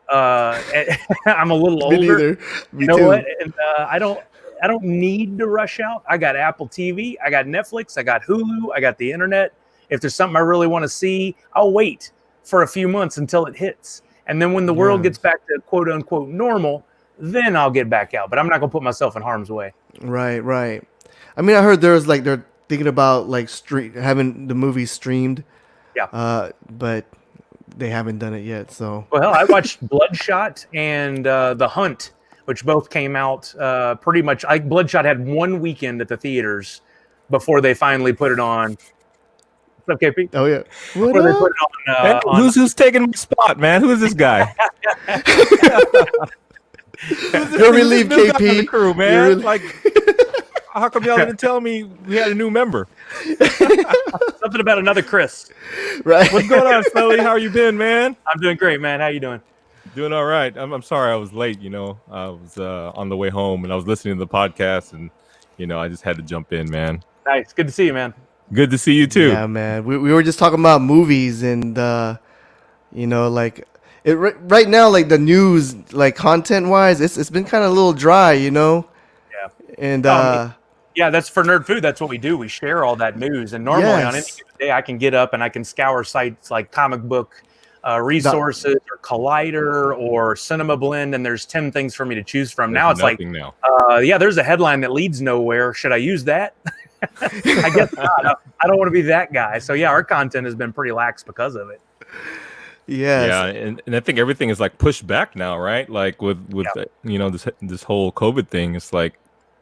I'm a little older. Me too. What? And I don't need to rush out. I got Apple TV. I got Netflix. I got Hulu. I got the internet. If there's something I really want to see, I'll wait for a few months until it hits. And then when the world gets back to quote unquote normal, then I'll get back out. But I'm not going to put myself in harm's way. Right. I mean, I heard they're thinking about having the movie streamed. Yeah. But they haven't done it yet. So. Well, hell, I watched Bloodshot and The Hunt, which both came out pretty much. Bloodshot had one weekend at the theaters before they finally put it on. What's up, KP? Oh yeah. Before they put it on, who's taking my spot, man? Who is this guy? You're relieved, KP. On the crew, man. Like, how come y'all didn't tell me we had a new member? Something about another Chris. Right. What's going on, Sully? How you been, man? I'm doing great, man. How you doing? Doing all right. I'm sorry I was late. I was on the way home and I was listening to the podcast, and I just had to jump in, man. Nice. Good to see you, man. Good to see you too. Yeah, man. We were just talking about movies and right now, like the news, like content wise, it's been kind of a little dry, Yeah. And yeah, that's for Nerdfu. That's what we do. We share all that news, and normally on any given day, I can get up and I can scour sites like Comic Book Resources or Collider or Cinema Blend, and there's 10 things for me to choose from. Now it's like, there's a headline that leads nowhere. Should I use that? I guess not. I don't want to be that guy. So yeah, our content has been pretty lax because of it. Yes. Yeah, and I think everything is like pushed back now, right? Like with this whole COVID thing. It's like,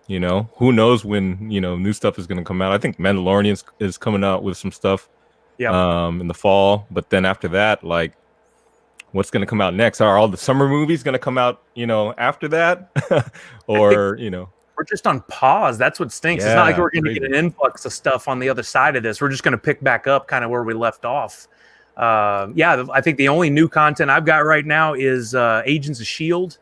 who knows when new stuff is going to come out. I think Mandalorian is coming out with some stuff in the fall, but then after that, like, what's going to come out next? Are all the summer movies going to come out after that? Or we're just on pause. That's what stinks. It's not like we're going to get an influx of stuff on the other side of this. We're just going to pick back up kind of where we left off. I think the only new content I've got right now is Agents of S.H.I.E.L.D.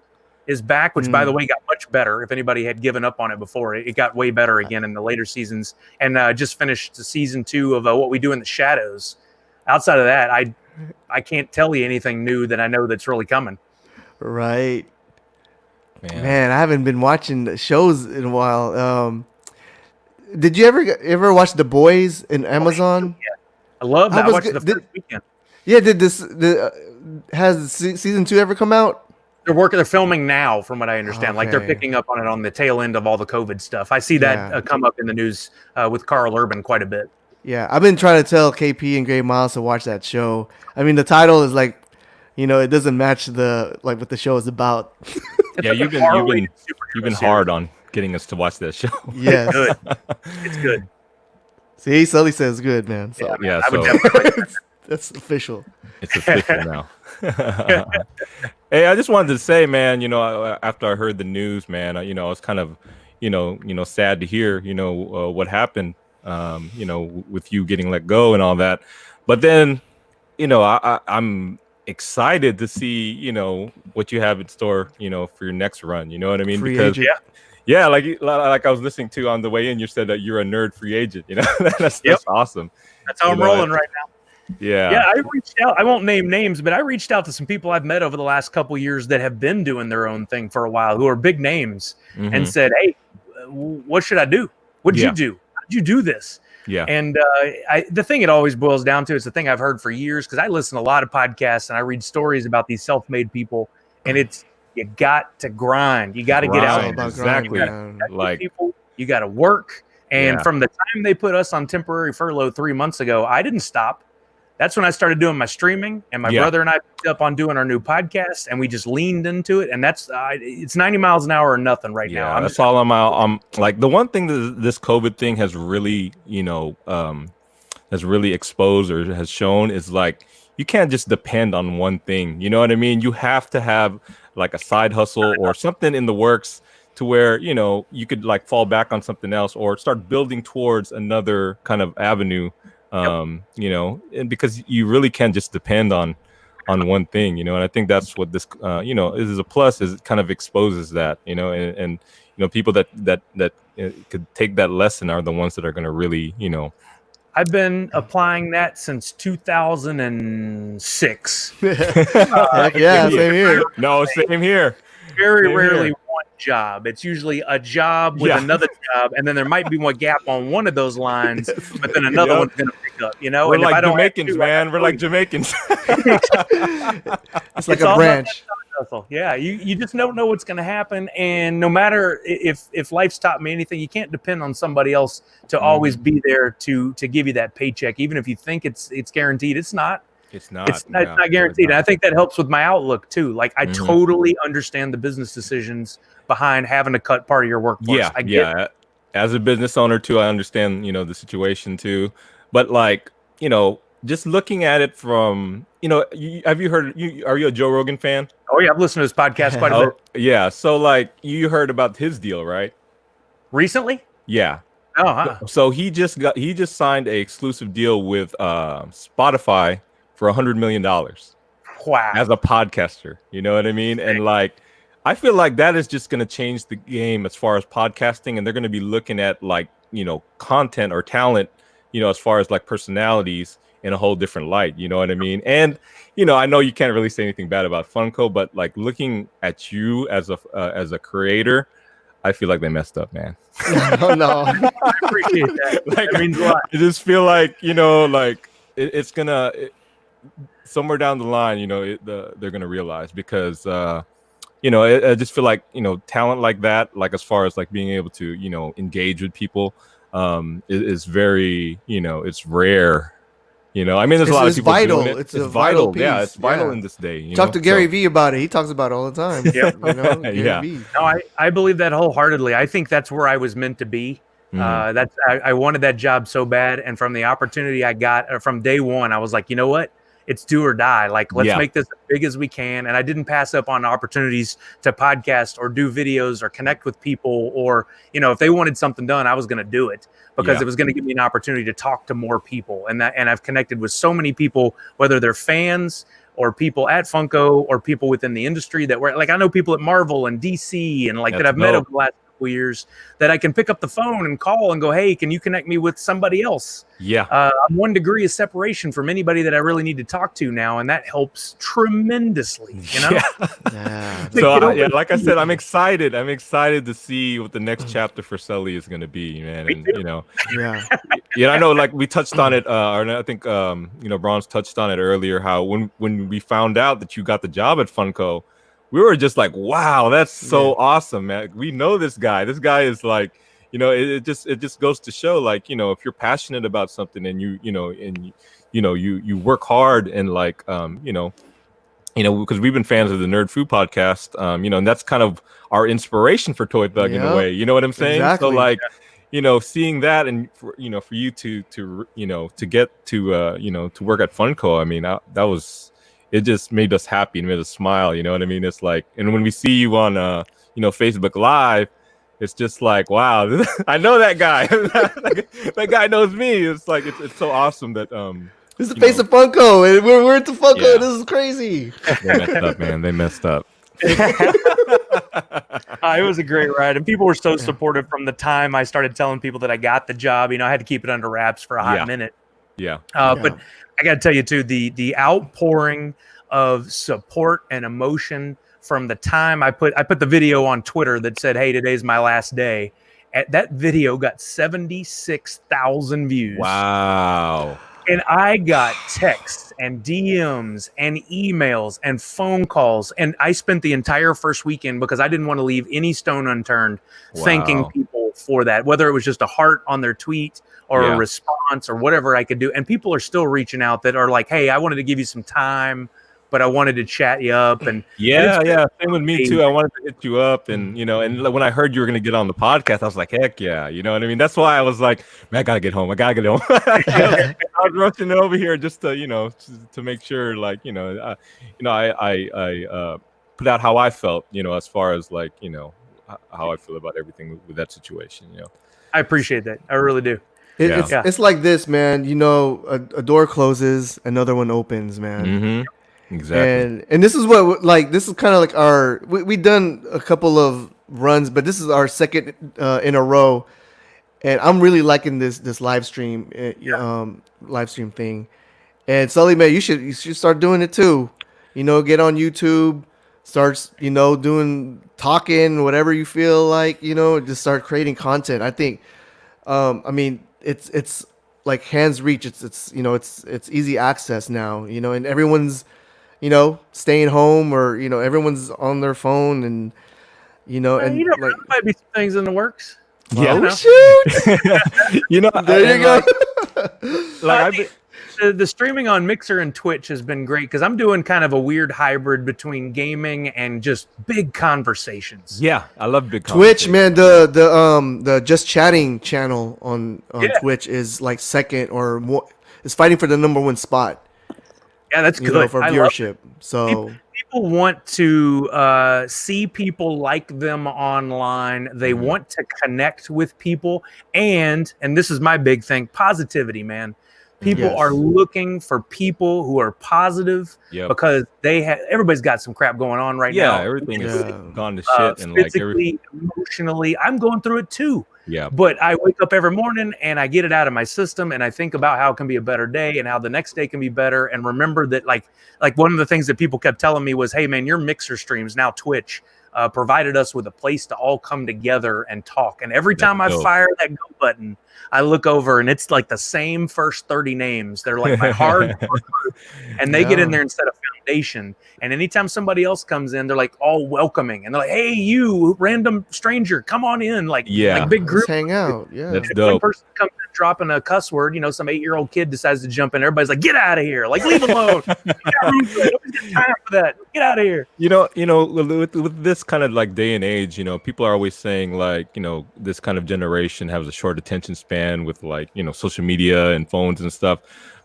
is back, which, by the way, got much better. If anybody had given up on it before, it got way better again in the later seasons. And just finished season 2 of What We Do in the Shadows. Outside of that, I can't tell you anything new that I know that's really coming. Right. Man, I haven't been watching shows in a while. Did you ever watch The Boys in Amazon? Yeah. I love that. I watched the first weekend. Yeah, has season 2 ever come out? They're filming now, from what I understand. Okay. Like they're picking up on it on the tail end of all the COVID stuff. I see that come up in the news with Carl Urban quite a bit. Yeah, I've been trying to tell KP and Gray Miles to watch that show. I mean, the title is like, it doesn't match what the show is about. Yeah, you've been hard on getting us to watch that show. Yes. It's good. See, Sully says good, man. So, yeah, that's official. It's official now. Hey, I just wanted to say, man, after I heard the news, man, I was kind of, sad to hear, what happened, with you getting let go and all that. But then, I'm excited to see, what you have in store, for your next run. You know what I mean? Free agent. Yeah, like I was listening to on the way in, you said that you're a nerd free agent. That's awesome. That's how I'm rolling right now. Yeah. I reached out. I won't name names, but I reached out to some people I've met over the last couple of years that have been doing their own thing for a while, who are big names, and said, "Hey, what should I do? What'd you do? How'd you do this?" Yeah. And the thing it always boils down to is the thing I've heard for years, because I listen to a lot of podcasts and I read stories about these self-made people, and it's you got to grind. You got to get out. Exactly. You got to work. And from the time they put us on temporary furlough 3 months ago, I didn't stop. That's when I started doing my streaming, and my brother and I picked up on doing our new podcast, and we just leaned into it. And that's it's 90 miles an hour or nothing now. Yeah, that's all I'm out. Like the one thing that this COVID thing has really, exposed or has shown is like you can't just depend on one thing. You know what I mean? You have to have like a side hustle or something in the works to where, you could like fall back on something else or start building towards another kind of avenue. And because you really can't just depend on one thing, and I think that's what this, is a plus, is it kind of exposes that, and people that could take that lesson are the ones that are going to really, I've been applying that since 2006. Yeah, same here. No, same here. Very rarely one job. It's usually a job with another job, and then there might be one gap on one of those lines, but then another one's going to pick up. We're like Jamaicans, man. We're like Jamaicans. It's like a branch. Yeah, you just don't know what's going to happen, and no matter if life's taught me anything, you can't depend on somebody else to always be there to give you that paycheck, even if you think it's guaranteed. It's not. It's not guaranteed. And I think that helps with my outlook too. Like I totally understand the business decisions behind having to cut part of your workforce. Yeah, I get it. As a business owner too, I understand, the situation too. But like, just looking at it from, have you heard? Are you a Joe Rogan fan? Oh yeah, I've listened to his podcast quite a bit. Yeah, so like you heard about his deal, right? Recently? Yeah. Oh, huh. So he just signed a exclusive deal with Spotify for $100 million. Wow. As a podcaster, you know what I mean? And like, I feel like that is just going to change the game as far as podcasting, and they're going to be looking at like, content or talent, as far as like personalities in a whole different light, you know what I mean? And, I know you can't really say anything bad about Funko, but like looking at you as a creator, I feel like they messed up, man. Oh, no. I appreciate that. Like, that means a lot. I just feel like, like it's gonna somewhere down the line, they're gonna realize, because I just feel like talent like that, like as far as like being able to engage with people, is very it's rare. I mean, there's a lot of people vital. doing it. It's a vital piece. Yeah, it's vital in this day. Talk to Gary Vee about it. He talks about it all the time. Yep. Yeah. No, I believe that wholeheartedly. I think that's where I was meant to be. I wanted that job so bad, and from the opportunity I got from day one, I was like, you know what? it's do or die. Like, let's Yeah. make this as big as we can. And I didn't pass up on opportunities to podcast or do videos or connect with people, or, you know, if they wanted something done, I was going to do it because it was going to give me an opportunity to talk to more people. And I've connected with so many people, whether they're fans or people at Funko or people within the industry that were like, I know people at Marvel and DC and like that I've met over the last couple years that I can pick up the phone and call and go, hey, can you connect me with somebody else? Yeah. I'm 1 degree of separation from anybody that I really need to talk to now. And that helps tremendously, you know? Yeah. So like I said, I'm excited. I'm excited to see what the next chapter for Sully is going to be, man. And, you know, yeah, I know, like we touched on it, or I think, you know, Bronze touched on it earlier, how when we found out that you got the job at Funko, we were just like, wow, that's so awesome, man. We know this guy. This guy is like, you know, it just goes to show, like, you know, if you're passionate about something and you work hard and like, you know, because we've been fans of the Nerdfu podcast, you know, and that's kind of our inspiration for Toy Thug in a way. You know what I'm saying? Exactly. So like, you know, seeing that and for you to get to you know, to work at Funko, I mean, that was, it just made us happy and made us smile. You know what I mean? It's like, and when we see you on you know, Facebook Live, it's just like, wow, I know that guy. That guy knows me. It's like, it's so awesome that this is the face of Funko, and we're into Funko. Yeah. This is crazy. They messed up, man. They messed up. It was a great ride, and people were so supportive from the time I started telling people that I got the job. You know, I had to keep it under wraps for a hot minute. But I got to tell you too, the outpouring of support and emotion from the time I put the video on Twitter that said, hey, today's my last day. That video got 76,000 views. Wow. And I got texts and DMs and emails and phone calls. And I spent the entire first weekend, because I didn't want to leave any stone unturned, thanking people for that, whether it was just a heart on their tweet or a response or whatever I could do. And people are still reaching out that are like, hey, I wanted to give you some time, but I wanted to chat you up. And same with me too. I wanted to hit you up, and you know, and when I heard you were going to get on the podcast, I was like, heck yeah, you know what I mean? That's why I was like, man, I gotta get home. I was rushing over here just to, you know, to make sure, like, I put out how I felt, you know, as far as like, you know, how I feel about everything with that situation. You know, I appreciate that. I really do. It's like this, man. You know, a door closes, another one opens, man. Mm-hmm. Exactly. And this is what, like, this is kind of like our, we done a couple of runs, but this is our second in a row, and I'm really liking this live stream thing. And Sully, man, you should start doing it too. You know, get on YouTube, start, you know, talking, whatever you feel like, you know, just start creating content. I think, I mean, it's like hands reach. It's you know, it's easy access now, you know, and everyone's, you know, staying home, or, you know, everyone's on their phone, and, you know, and you know, like, there might be some things in the works. yeah, you know? shoot. You know, There you go. The streaming on Mixer and Twitch has been great, because I'm doing kind of a weird hybrid between gaming and just big conversations. Yeah, I love big Twitch, man. The just chatting channel on Twitch is like second or more. It's fighting for the #1 spot. Yeah, that's you good. know, for viewership. So people want to see people like them online. They want to connect with people, and this is my big thing: positivity, man. People are looking for people who are positive, because everybody's got some crap going on right now. Yeah, everything is gone to shit, and physically, emotionally, I'm going through it too. Yeah. But I wake up every morning and I get it out of my system, and I think about how it can be a better day and how the next day can be better. And remember that, like one of the things that people kept telling me was, hey man, your Mixer streams, now Twitch, provided us with a place to all come together and talk. And every time I fire that go button, I look over and it's like the same first 30 names. They're like my hard and they get in there instead of foundation. And anytime somebody else comes in, they're like all welcoming, and they're like, hey, you random stranger, come on in. Like big group. Let's hang out. Yeah. That's dope. One person comes in dropping a cuss word, you know, some 8-year-old kid decides to jump in. Everybody's like, get out of here. Like, leave alone. Nobody's got time for that. Get out of here. You know, with this kind of like day and age, you know, people are always saying like, you know, this kind of generation has a short attention span with, like, you know, social media and phones and stuff.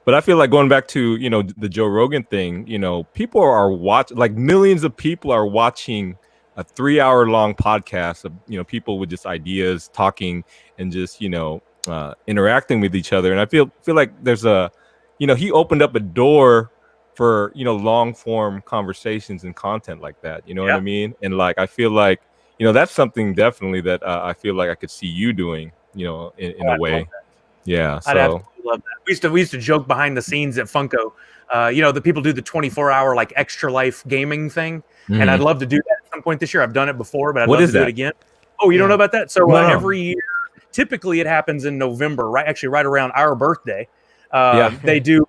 But I feel like going back to, the Joe Rogan thing, people are watching, like millions of people are watching a 3-hour long podcast of, people with just ideas talking and just, interacting with each other. And I feel like there's he opened up a door for, long form conversations and content like that. You know what I mean? And like, I feel like, that's something definitely that I feel like I could see you doing, in a way. Yeah. I'd absolutely love that. We used to joke behind the scenes at Funko. The people do the 24-hour like extra life gaming thing, and I'd love to do that at some point this year. I've done it before, but I'd love to do it again. Oh, you don't know about that? So every year, typically it happens in November, right? Actually, right around our birthday. They do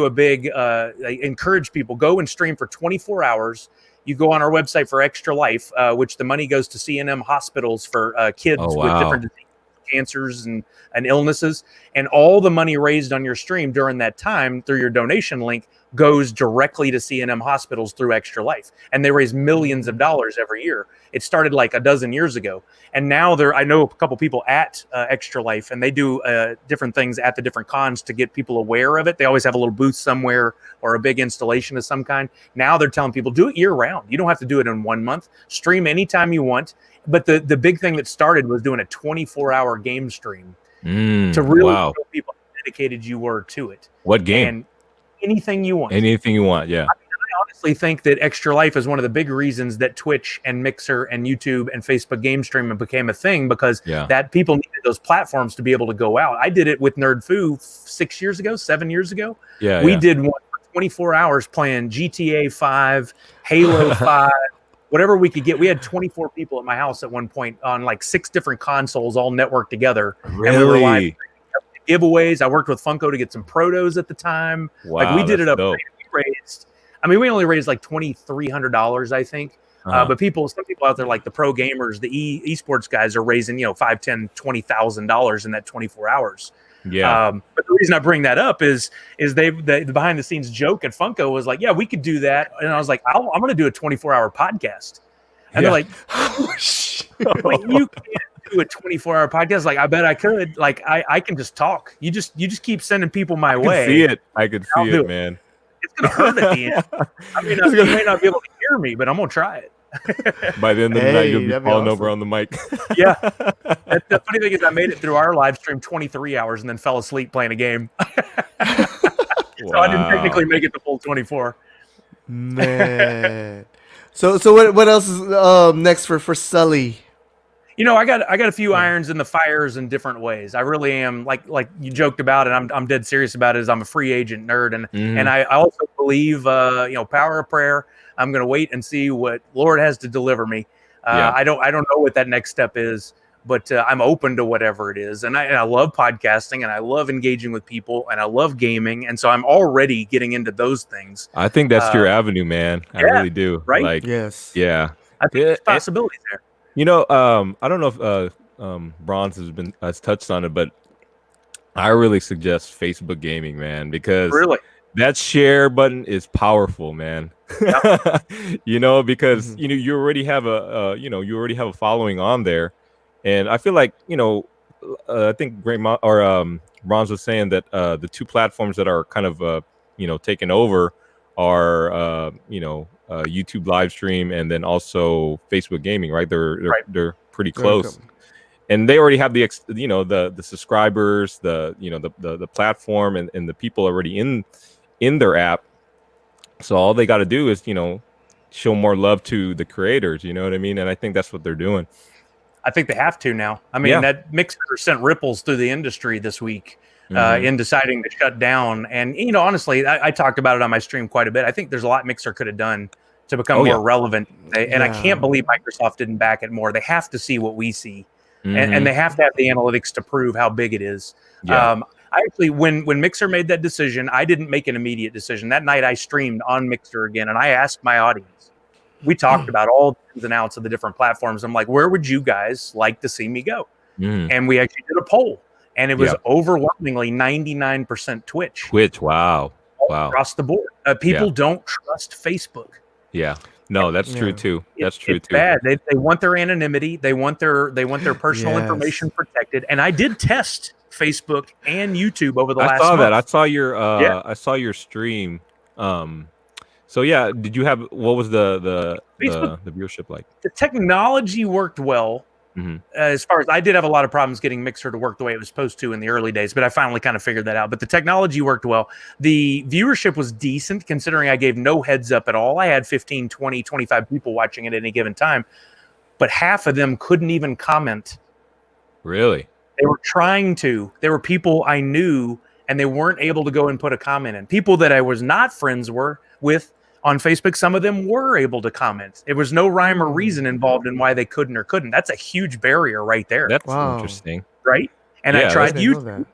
a big. They encourage people go and stream for 24 hours. You go on our website for Extra Life, which the money goes to CNM hospitals for kids with different diseases, cancers and illnesses, and all the money raised on your stream during that time through your donation link goes directly to CNM hospitals through Extra Life, and they raise millions of dollars every year. It started like a dozen years ago, and now I know a couple people at Extra Life, and they do different things at the different cons to get people aware of it. They always have a little booth somewhere or a big installation of some kind. Now they're telling people, do it year round. You don't have to do it in 1 month. Stream anytime you want. But the big thing that started was doing a 24-hour game stream to really show people how dedicated you were to it. What game? And anything you want. Anything you want, yeah. I honestly think that Extra Life is one of the big reasons that Twitch and Mixer and YouTube and Facebook game streaming became a thing, because that people needed those platforms to be able to go out. I did it with Nerdfu 7 years ago. We did one for 24 hours playing GTA 5, Halo 5, whatever we could get. We had 24 people at my house at one point on like 6 different consoles all networked together. Really? And we were live giveaways. I worked with Funko to get some protos at the time. Wow, like we did it up. Dope. We only raised like $2,300, I think. But some people out there, like the pro gamers, the esports guys, are raising, $5,000, $10,000, $20,000 in that 24 hours. Yeah. But the reason I bring that up is the behind the scenes joke at Funko was like, yeah, we could do that. And I was like, I'm going to do a 24-hour podcast. And they're like, wait, you can't do a 24-hour podcast? Like, I bet I could. Like, I can just talk. You just keep sending people my way. I could see it, man. It's going to hurt at the end. You may not be able to hear me, but I'm going to try it. By the end of the night, you'll be falling over on the mic. Yeah. The funny thing is I made it through our live stream 23 hours and then fell asleep playing a game. So I didn't technically make it the full 24. Man. So what else is next for Sully? I got a few irons in the fires in different ways. I really am, like you joked about it. I'm dead serious about it. Is I'm a free agent nerd, and I also believe power of prayer. I'm going to wait and see what Lord has to deliver me. I don't know what that next step is, but I'm open to whatever it is. And I love podcasting, and I love engaging with people, and I love gaming, and so I'm already getting into those things. I think that's your avenue, man. I really do. Right? Like, yes. Yeah. I think there's possibilities there. I don't know if Bronze has touched on it, but I really suggest Facebook gaming, man, because that share button is powerful, man. Yep. Because you already have a following on there, and I feel like I think Bronze was saying that the 2 platforms that are kind of taken over are YouTube live stream and then also Facebook gaming, right? They're pretty close, and they already have the subscribers, the platform, and the people already in their app. So all they got to do is show more love to the creators. You know what I mean? And I think that's what they're doing. I think they have to now. That Mixer sent ripples through the industry this week. In deciding to shut down. And, honestly, I talked about it on my stream quite a bit. I think there's a lot Mixer could have done to become more relevant. And I can't believe Microsoft didn't back it more. They have to see what we see. And they have to have the analytics to prove how big it is. I actually, when Mixer made that decision, I didn't make an immediate decision. That night I streamed on Mixer again, and I asked my audience. We talked about all the ins and outs of the different platforms. I'm like, where would you guys like to see me go? And we actually did a poll. And it was overwhelmingly 99% Twitch. Wow. Across the board. People don't trust Facebook. Yeah. No, that's true too. That's true too. Bad. They want their anonymity. They want their personal information protected. And I did test Facebook, and YouTube over the I last saw month. that. I saw your stream. So yeah, did you have what was the viewership like? The technology worked well. As far as I did have a lot of problems getting Mixer to work the way it was supposed to in the early days, but I finally kind of figured that out. But the technology worked well. The viewership was decent considering I gave no heads up at all. I had 15, 20, 25 people watching at any given time, but half of them couldn't even comment. Really? They were trying to. There were people I knew and they weren't able to go and put a comment in. People that I was not friends with on Facebook, some of them were able to comment. There was no rhyme or reason involved in why they couldn't or couldn't. That's a huge barrier right there. That's interesting. Right? And Yeah, I tried I didn't know YouTube, that.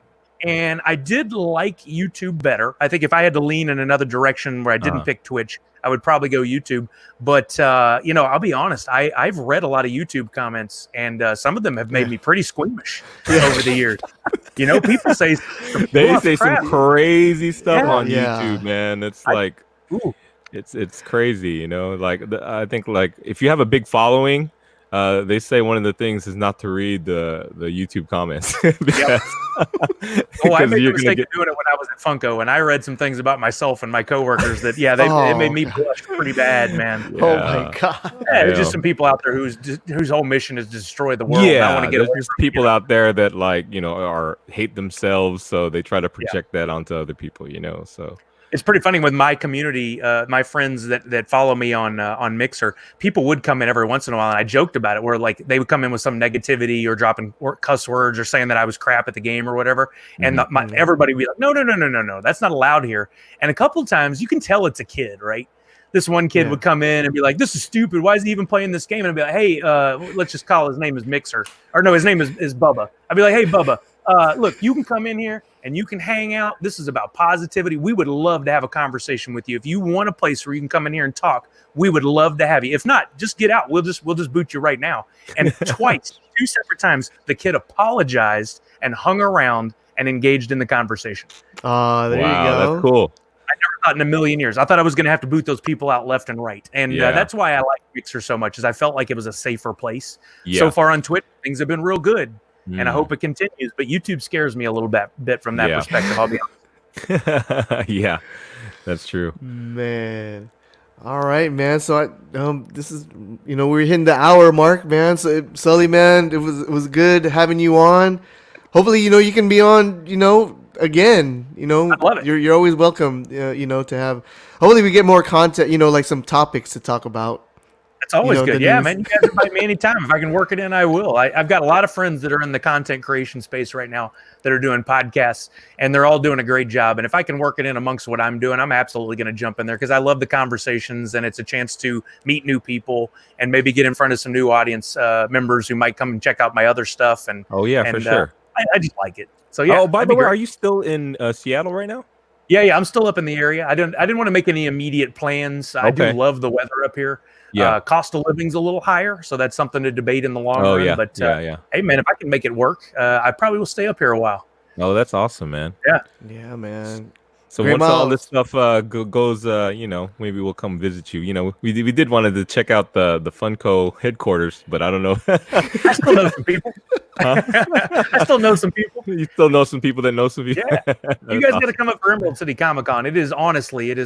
and I did like YouTube better. I think if I had to lean in another direction where I didn't pick Twitch, I would probably go YouTube. But, I'll be honest. I've read a lot of YouTube comments, and some of them have made me pretty squeamish over the years. People say some crazy stuff on Yeah. YouTube, man. It's Ooh. it's crazy, I think if you have a big following, they say one of the things is not to read the YouTube comments because I made the mistake of doing it when I was at Funko, and I read some things about myself and my coworkers that it made me blush pretty bad, man. Oh my god. There's just some people out there whose whole mission is to destroy the world. Yeah, I want to get there's away just from people out there that hate themselves, so they try to project that onto other people. So it's pretty funny with my community, my friends that follow me on Mixer. People would come in every once in a while, and I joked about it, where they would come in with some negativity or dropping cuss words or saying that I was crap at the game or whatever, and everybody would be like, no, that's not allowed here. And a couple of times, you can tell it's a kid, right? This one kid would come in and be like, "This is stupid. Why is he even playing this game?" And I'd be like, "Hey, let's just call his name is Mixer, or no, his name is Bubba." I'd be like, "Hey, Bubba, look, you can come in here and you can hang out. This is about positivity. We would love to have a conversation with you. If you want a place where you can come in here and talk, we would love to have you. If not, just get out. We'll just boot you right now." And twice, 2 separate times, the kid apologized and hung around and engaged in the conversation. There you go. That's cool. I never thought in a million years. I thought I was going to have to boot those people out left and right. And that's why I like Mixer so much, is I felt like it was a safer place. Yeah. So far on Twitch, things have been real good. And I hope it continues. But YouTube scares me a little bit from that perspective, I'll be honest. Yeah, that's true. Man. All right, man. So this is, we're hitting the hour mark, man. So Sully, man, it was good having you on. Hopefully, you can be on, again. I love it. You're always welcome. To have. Hopefully, we get more content. Like some topics to talk about. It's always good. Yeah, man. You guys invite me anytime. If I can work it in, I will. I've got a lot of friends that are in the content creation space right now that are doing podcasts, and they're all doing a great job. And if I can work it in amongst what I'm doing, I'm absolutely going to jump in there because I love the conversations, and it's a chance to meet new people and maybe get in front of some new audience members who might come and check out my other stuff. And for sure. I just like it. So yeah. Oh, by the way, are you still in Seattle right now? Yeah, I'm still up in the area. I didn't want to make any immediate plans. I do love the weather up here. Yeah, cost of living's a little higher, so that's something to debate in the long run. Yeah. But hey, man, if I can make it work, I probably will stay up here a while. Oh, that's awesome, man. Yeah, man. So once all this stuff goes, maybe we'll come visit you. We did wanted to check out the Funko headquarters, but I don't know. I still know some people. I still know some people. You still know some people that know some people. Yeah, you guys got to come up for Emerald City Comic Con. It is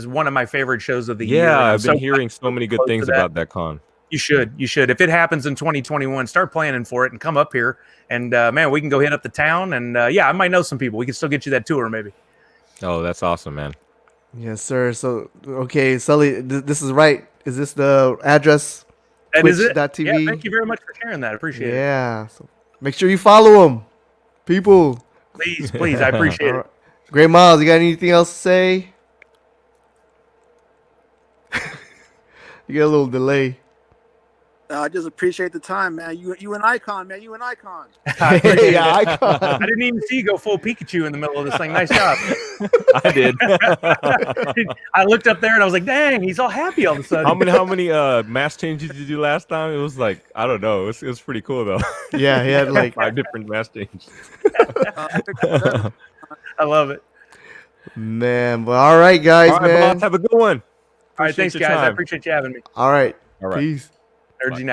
one of my favorite shows of the year. Yeah, I've been hearing so many good things about that con. You should. If it happens in 2021, start planning for it and come up here. And man, we can go hit up the town. And I might know some people. We can still get you that tour, maybe. Oh, that's awesome, man. Yes, sir. So, okay, Sully, this is right. Is this the address? That is it. Twitch.tv? Yeah, thank you very much for sharing that. I appreciate it. Yeah. So make sure you follow them, people. Please. I appreciate it. Great Miles, you got anything else to say? You got a little delay. I just appreciate the time, man. You an icon, man. You an icon. Hey, icon. I didn't even see you go full Pikachu in the middle of this thing. Nice job. I did. I looked up there and I was like, dang, he's all happy all of a sudden. How many mask changes did you do last time? It was like, I don't know. It was pretty cool though. Yeah, he had like 5 different mask changes. I love it. Man, well, all right, guys, All right, man. boss, have a good one. All right, thanks, guys. I appreciate you having me. All right. All right. Peace. Nerds Unite.